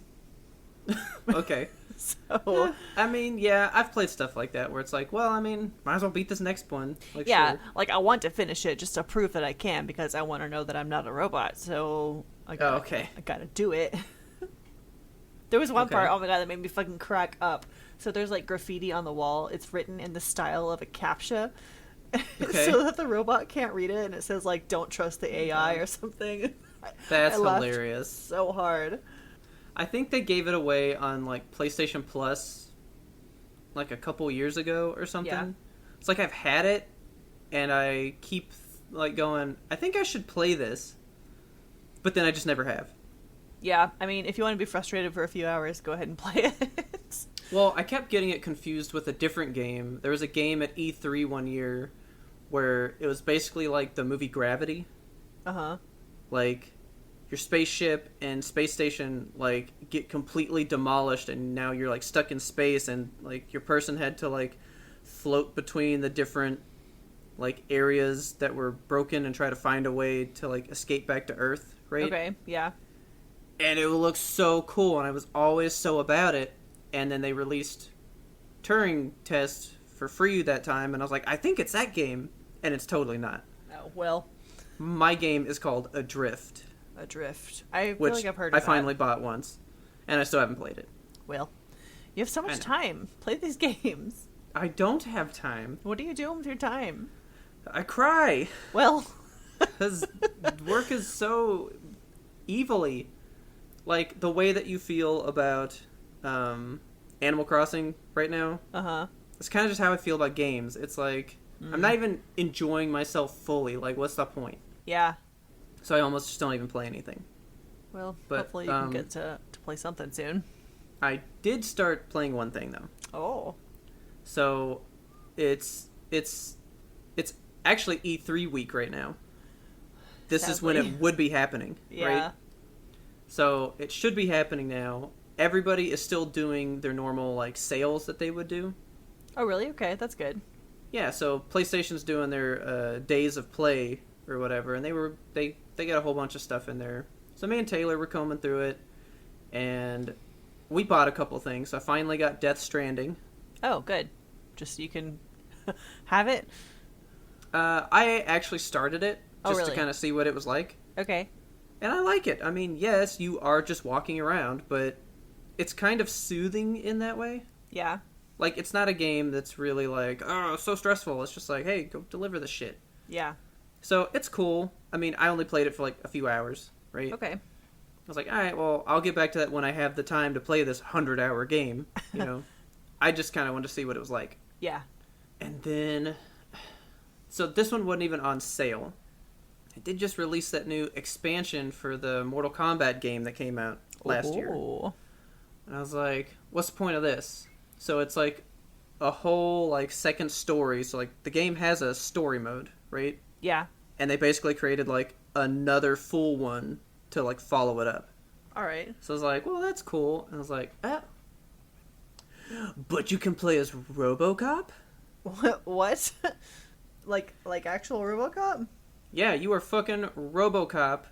Okay. So... I mean, yeah, I've played stuff like that where it's like, well, I mean, might as well beat this next one. Like, yeah, sure. like, I want to finish it just to prove that I can, because I want to know that I'm not a robot, so... I gotta do it. There was one part, oh my god, that made me fucking crack up. So there's, like, graffiti on the wall. It's written in the style of a CAPTCHA. Okay. So that the robot can't read it, and it says, like, don't trust the AI or something. That's I laughed hilarious. so hard. I think they gave it away on, like, PlayStation Plus, like, a couple years ago or something. Yeah. It's like I've had it, and I keep, like, going, I think I should play this. But then I just never have. Yeah, I mean, if you want to be frustrated for a few hours, go ahead and play it. Well, I kept getting it confused with a different game. There was a game at E3 one year where it was basically like the movie Gravity. Uh-huh. Like, your spaceship and space station, like, get completely demolished, and now you're, like, stuck in space, and, like, your person had to, like, float between the different, like, areas that were broken and try to find a way to, like, escape back to Earth, right? Okay, yeah. And it looked so cool, and I was always so about it. And then they released Turing tests for free that time, and I was like, I think it's that game, and it's totally not. Oh, well. My game is called Adrift. Adrift. I feel like I've heard of that. I finally bought once, and I still haven't played it. Well, you have so much time. Play these games. I don't have time. What are you doing with your time? I cry. Well. Because work is so evilly. Like, the way that you feel about Animal Crossing right now. Uh-huh. It's kind of just how I feel about games. It's like, I'm not even enjoying myself fully. Like, what's the point? Yeah. So I almost just don't even play anything. Well, hopefully you can get to play something soon. I did start playing one thing, though. Oh. So, it's actually E3 week right now. This is when it would be happening, right? So, it should be happening now. Everybody is still doing their normal, like, sales that they would do. Oh, really? Okay, that's good. Yeah, so PlayStation's doing their days of play or whatever, and they got a whole bunch of stuff in there. So me and Taylor were combing through it, and we bought a couple things. So I finally got Death Stranding. Oh, good. Just so you can have it? I actually started it just to kind of see what it was like. Okay. And I like it. I mean, yes, you are just walking around, but it's kind of soothing in that way. Yeah. Like, it's not a game that's really like, oh, so stressful. It's just like, hey, go deliver the shit. Yeah. So, it's cool. I mean, I only played it for like a few hours, right? Okay. I was like, alright, well, I'll get back to that when I have the time to play this 100-hour game, you know? I just kind of wanted to see what it was like. Yeah. And then... So, this one wasn't even on sale. It did just release that new expansion for the Mortal Kombat game that came out last year. And I was like, what's the point of this? So it's like a whole like second story. So like the game has a story mode, right? Yeah. And they basically created like another full one to like follow it up. All right. So I was like, well, that's cool. And I was like, but you can play as RoboCop? What? like actual RoboCop? Yeah, you are fucking RoboCop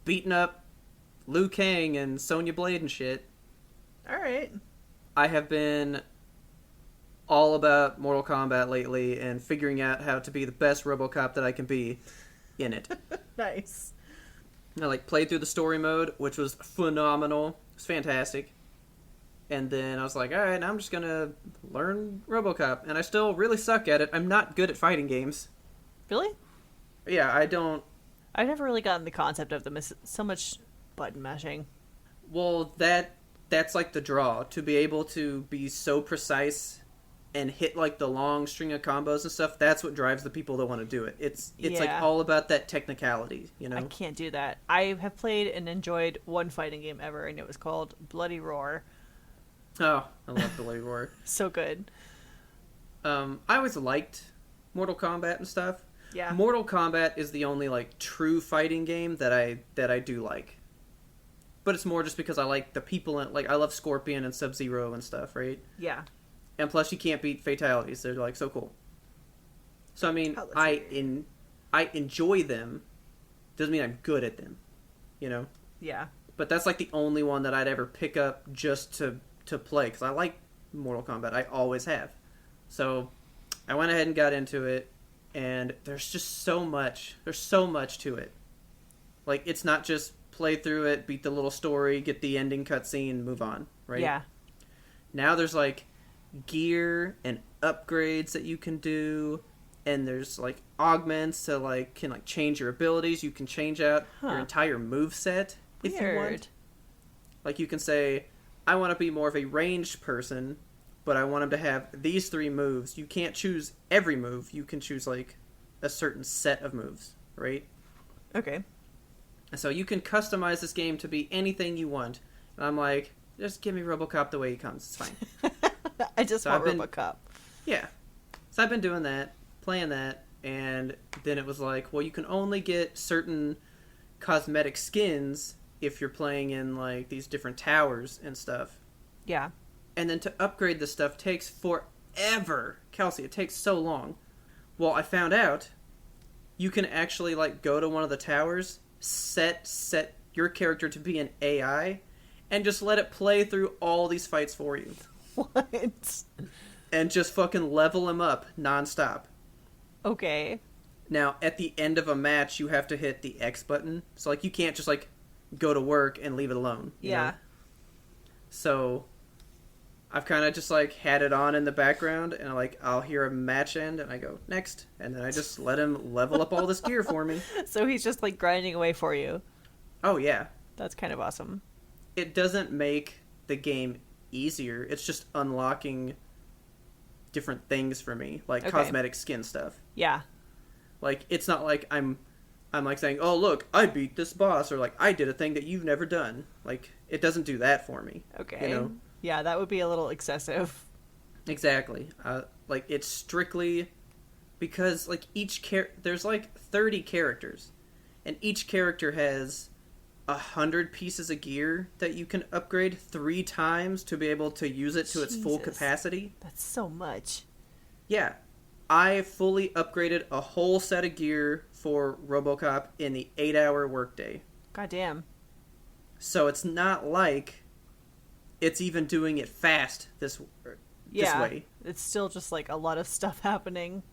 beating up Liu Kang and Sonya Blade and shit. Alright. I have been all about Mortal Kombat lately and figuring out how to be the best RoboCop that I can be in it. Nice. I like played through the story mode, which was phenomenal. It was fantastic. And then I was like, alright, now I'm just gonna learn RoboCop. And I still really suck at it. I'm not good at fighting games. Really? Yeah, I don't... I've never really gotten the concept of them. It's so much button mashing. Well, that's like the draw. To be able to be so precise and hit like the long string of combos and stuff, that's what drives the people that want to do it. It's like all about that technicality, you know? I can't do that. I have played and enjoyed one fighting game ever, and it was called Bloody Roar. Oh, I love Bloody Roar. So good. I always liked Mortal Kombat and stuff, Yeah. Mortal Kombat is the only like true fighting game that I do like. But it's more just because I like the people in, like I love Scorpion and Sub-Zero and stuff, right? Yeah. And plus you can't beat fatalities. They're like so cool. So I mean, Oh, I enjoy them. Doesn't mean I'm good at them, you know? Yeah. But that's like the only one that I'd ever pick up just to play because I like Mortal Kombat. I always have. So I went ahead and got into it, and there's just so much. There's so much to it. Like, it's not just play through it, beat the little story, get the ending cutscene, move on, right? Yeah. Now there's like gear and upgrades that you can do, and there's like augments to like can like change your abilities. You can change out your entire moveset if you want. Like you can say, I want to be more of a ranged person, but I want him to have these 3 moves. You can't choose every move. You can choose like a certain set of moves, right? Okay. So you can customize this game to be anything you want. And I'm like, just give me RoboCop the way he comes. It's fine. I just want RoboCop. Yeah. So I've been doing that, playing that, and then it was like, well, you can only get certain cosmetic skins if you're playing in like these different towers and stuff. Yeah. And then to upgrade the stuff takes forever. Kelsey, it takes so long. Well, I found out you can actually like go to one of the towers, set your character to be an AI, and just let it play through all these fights for you. What? And just fucking level him up nonstop. Okay. Now, at the end of a match, you have to hit the X button. So, like, you can't just, like, go to work and leave it alone. You know? So, I've kind of just, like, had it on in the background, and, like, I'll hear a match end, and I go, next. And then I just let him level up all this gear for me. So he's just, like, grinding away for you. Oh, yeah. That's kind of awesome. It doesn't make the game easier. It's just unlocking different things for me, like cosmetic skin stuff. Yeah. Like, it's not like I'm like saying, oh, look, I beat this boss, or like, I did a thing that you've never done. Like, it doesn't do that for me. Okay. You know? Yeah, that would be a little excessive. Exactly. Like, it's strictly because, like, there's like 30 characters, and each character has 100 pieces of gear that you can upgrade 3 times to be able to use it to its full capacity. That's so much. Yeah. I fully upgraded a whole set of gear for RoboCop in the 8-hour workday. Goddamn. So it's not like it's even doing it fast this way. It's still just like a lot of stuff happening.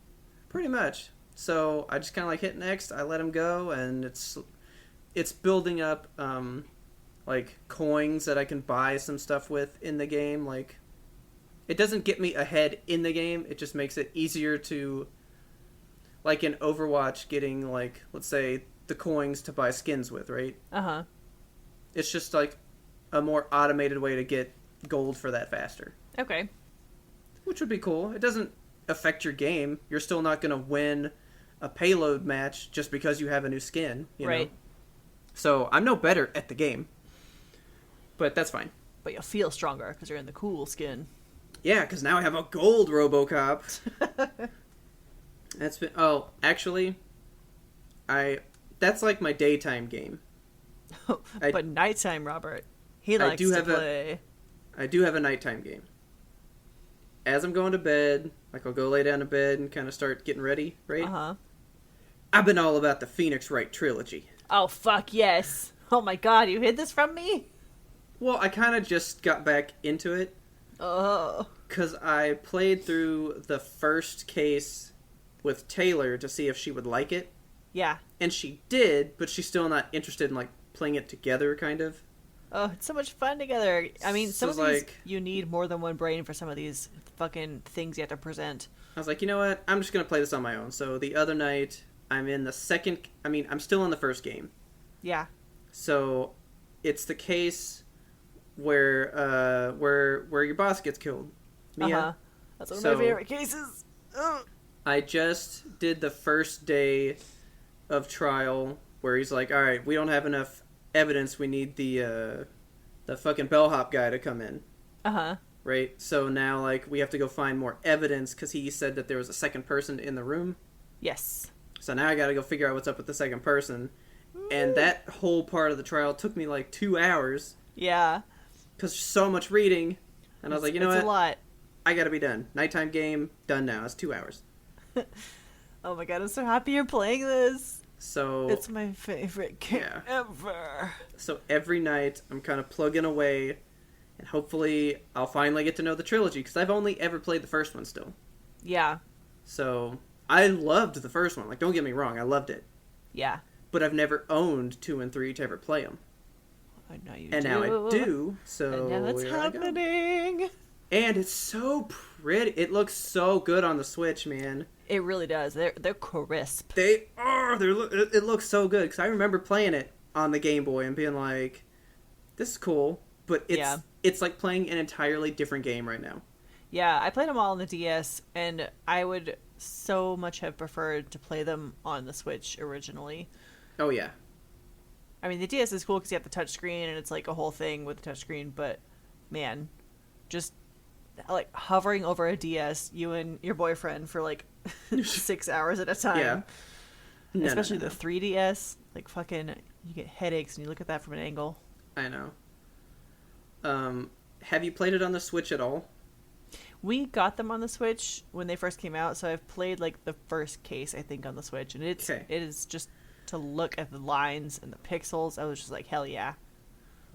Pretty much. So I just kind of like hit next, I let him go, and it's building up like coins that I can buy some stuff with in the game. Like, it doesn't get me ahead in the game. It just makes it easier to, like in Overwatch, getting, like, let's say, the coins to buy skins with, right? Uh-huh. It's just, like, a more automated way to get gold for that faster. Okay. Which would be cool. It doesn't affect your game. You're still not going to win a payload match just because you have a new skin, you know? So, I'm no better at the game. But that's fine. But you'll feel stronger because you're in the cool skin. Yeah, because now I have a gold RoboCop. That's been... Oh, actually, that's like my daytime game. But nighttime, Robert. He likes to play. I do have a nighttime game. As I'm going to bed, like I'll go lay down to bed and kind of start getting ready, right? Uh-huh. I've been all about the Phoenix Wright trilogy. Oh, fuck yes. Oh my god, you hid this from me? Well, I kind of just got back into it. Oh. Because I played through the first case with Taylor to see if she would like it. Yeah. And she did, but she's still not interested in, like, playing it together, kind of. Oh, it's so much fun together. I mean, So some of these, you need more than one brain for some of these fucking things you have to present. I was like, you know what? I'm just going to play this on my own. So the other night, I'm still in the first game. Yeah. So it's the case where your boss gets killed. Mia. Uh-huh. That's one of my favorite cases. Ugh. I just did the first day of trial where he's like, all right, we don't have enough evidence. We need the fucking bellhop guy to come in. Uh-huh. Right? So now, like, we have to go find more evidence because he said that there was a second person in the room. Yes. So now I gotta go figure out what's up with the second person. And that whole part of the trial took me like 2 hours. Yeah. Because so much reading. And I was like, you know what? It's a lot. I gotta be done. Nighttime game, done now. It's 2 hours. Oh my god, I'm so happy you're playing this. So It's my favorite game ever. So every night I'm kind of plugging away. And hopefully I'll finally get to know the trilogy. Because I've only ever played the first one still. Yeah. So I loved the first one. Like, don't get me wrong. I loved it. Yeah. But I've never owned 2 and 3 to ever play them. I know you and do. now I do, so and now it's happening. And it's so pretty. It looks so good on the Switch, man. It really does. They're crisp. They are. It looks so good because I remember playing it on the Game Boy and being like, "This is cool," but it's like playing an entirely different game right now. Yeah, I played them all on the DS, and I would so much have preferred to play them on the Switch originally. Oh yeah. I mean, the DS is cool because you have the touchscreen, and it's like a whole thing with the touchscreen, but man, just like hovering over a DS, you and your boyfriend for like 6 hours at a time. Yeah. Especially the 3DS, like fucking, you get headaches and you look at that from an angle. I know. Have you played it on the Switch at all? We got them on the Switch when they first came out, so I've played like the first case, I think, on the Switch, and it is just to look at the lines and the pixels. I was just like, hell yeah.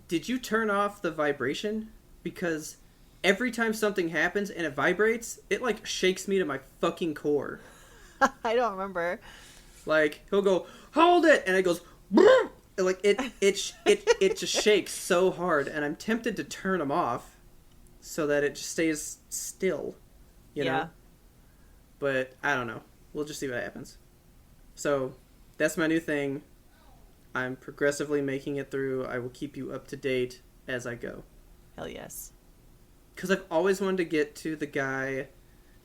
Did you turn off the vibration? Because every time something happens and it vibrates, it like shakes me to my fucking core. I don't remember. Like, he'll go, hold it, and it goes, boom! Like it just shakes so hard, and I'm tempted to turn them off so that it just stays still, you know? But I don't know. We'll just see what happens. So that's my new thing. I'm progressively making it through. I will keep you up to date as I go. Hell yes. Because I've always wanted to get to the guy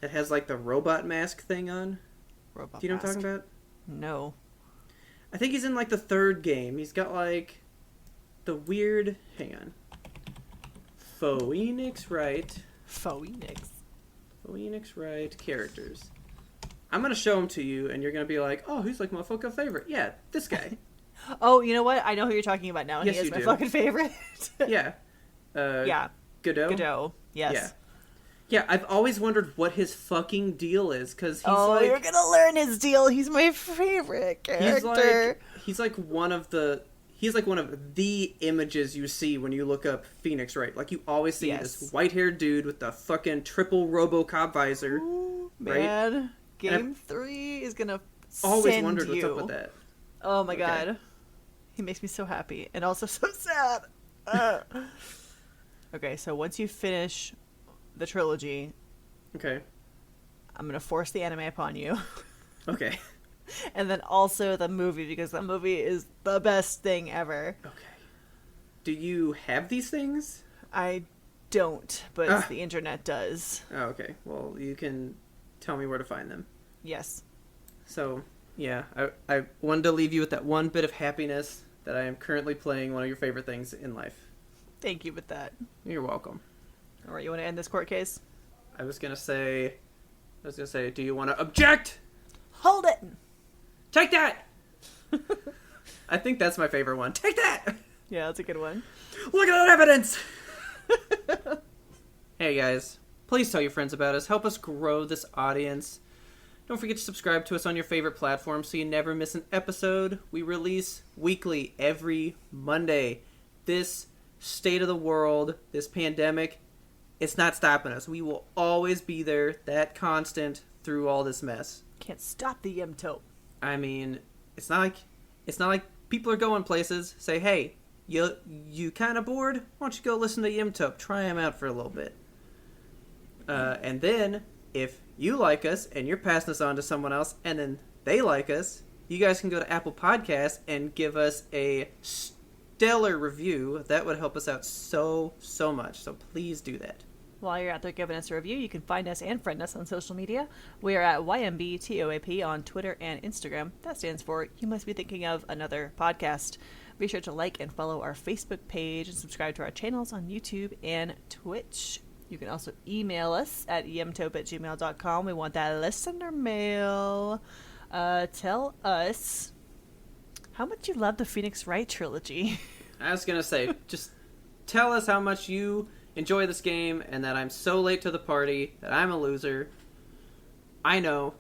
that has like the robot mask thing on. Robot Do you know mask. what I'm talking about? No. I think he's in like the third game. He's got like the weird... Hang on. Phoenix Wright. Phoenix Wright characters. I'm going to show him to you, and you're going to be like, oh, who's like my fucking favorite? Yeah, this guy. Oh, you know what? I know who you're talking about now. Yes, he is you my do. fucking favorite. Yeah. Yeah. Godot? Yes. Yeah. Yeah, I've always wondered what his fucking deal is, because he's you're gonna learn his deal. He's my favorite character. He's like one of the images you see when you look up Phoenix Wright. Like, you always see this white-haired dude with the fucking triple RoboCop visor. Ooh, right? Man, Game 3 is gonna always wondered what's up with that. Oh my god. He makes me so happy. And also so sad. Okay, so once you finish the trilogy... Okay. I'm gonna force the anime upon you. Okay. And then also the movie, because the movie is the best thing ever. Okay. Do you have these things? I don't, but the internet does. Oh, okay. Well, you can tell me where to find them. Yes. So, yeah, I wanted to leave you with that one bit of happiness that I am currently playing one of your favorite things in life. Thank you with that. You're welcome. All right, you want to end this court case? I was gonna say, do you want to object? Hold it! Take that! I think that's my favorite one. Take that! Yeah, that's a good one. Look at that evidence! Hey guys, please tell your friends about us. Help us grow this audience. Don't forget to subscribe to us on your favorite platform so you never miss an episode. We release weekly every Monday. This state of the world, this pandemic, it's not stopping us. We will always be there, that constant, through all this mess. Can't stop the Yemtope. I mean, it's not like people are going places. Say, hey, you kind of bored? Why don't you go listen to Yimtope? Try him out for a little bit. And then, if you like us and you're passing us on to someone else, and then they like us, you guys can go to Apple Podcasts and give us a stellar review. That would help us out so much. So please do that. While you're out there giving us a review, you can find us and friend us on social media. We are at YMBTOAP on Twitter and Instagram. That stands for You Must Be Thinking of Another Podcast. Be sure to like and follow our Facebook page and subscribe to our channels on YouTube and Twitch. You can also email us at yemtope@gmail.com. We want that listener mail. Tell us how much you love the Phoenix Wright trilogy. I was gonna say, just tell us how much you enjoy this game and that I'm so late to the party, that I'm a loser. I know.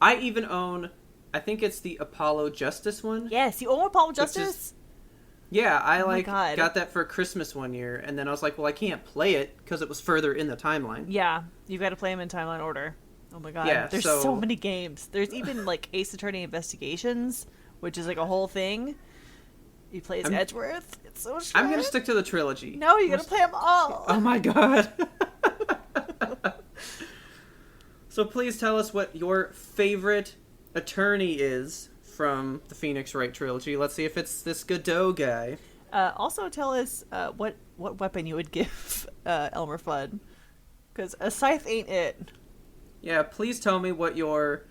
I even own, I think it's the Apollo Justice one. Yes, you own Apollo Justice? Yeah, I God. got that for Christmas one year, and then I was like, well, I can't play it because it was further in the timeline. Yeah, you've got to play them in timeline order. Oh my god, Yeah, there's so many games. There's even like Ace Attorney Investigations, which is like a whole thing. You play as Edgeworth. It's so strange. I'm gonna stick to the trilogy. No, you gotta play them all. Oh my god. So please tell us what your favorite attorney is from the Phoenix Wright trilogy. Let's see if it's this Godot guy. Also, tell us what weapon you would give Elmer Fudd, because a scythe ain't it. Yeah, please tell me what your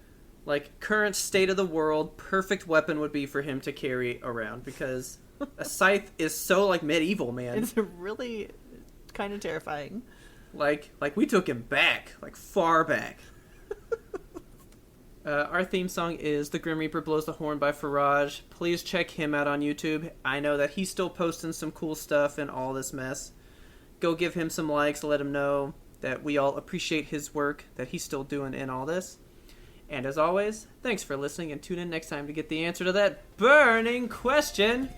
current state of the world perfect weapon would be for him to carry around, because a scythe is so medieval, man. It's really kind of terrifying. Like we took him back, far back. Our theme song is The Grim Reaper Blows the Horn by Faraj. Please check him out on YouTube. I know that he's still posting some cool stuff in all this mess. Go give him some likes, let him know that we all appreciate his work that he's still doing in all this. And as always, thanks for listening, and tune in next time to get the answer to that burning question.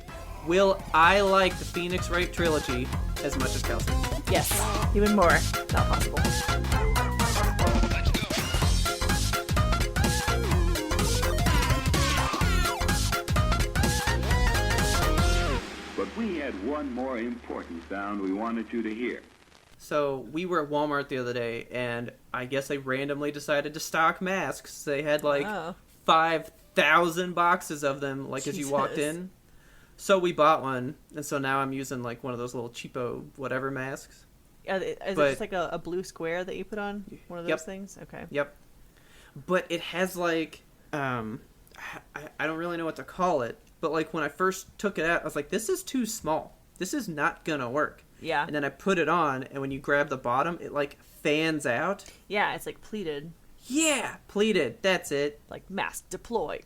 Will I like the Phoenix Wright trilogy as much as Kelsey? Yes, even more. Not possible. But we had one more important sound we wanted you to hear. So we were at Walmart the other day, and I guess they randomly decided to stock masks. They had 5,000 boxes of them, as you walked in. So we bought one, and so now I'm using one of those little cheapo whatever masks. Is it just a blue square that you put on? One of those things? Okay. Yep. But it has I don't really know what to call it, but when I first took it out, I was like, this is too small. This is not gonna work. Yeah. And then I put it on, and when you grab the bottom, it fans out. Yeah, it's pleated. Yeah, pleated. That's it. Mask deploy.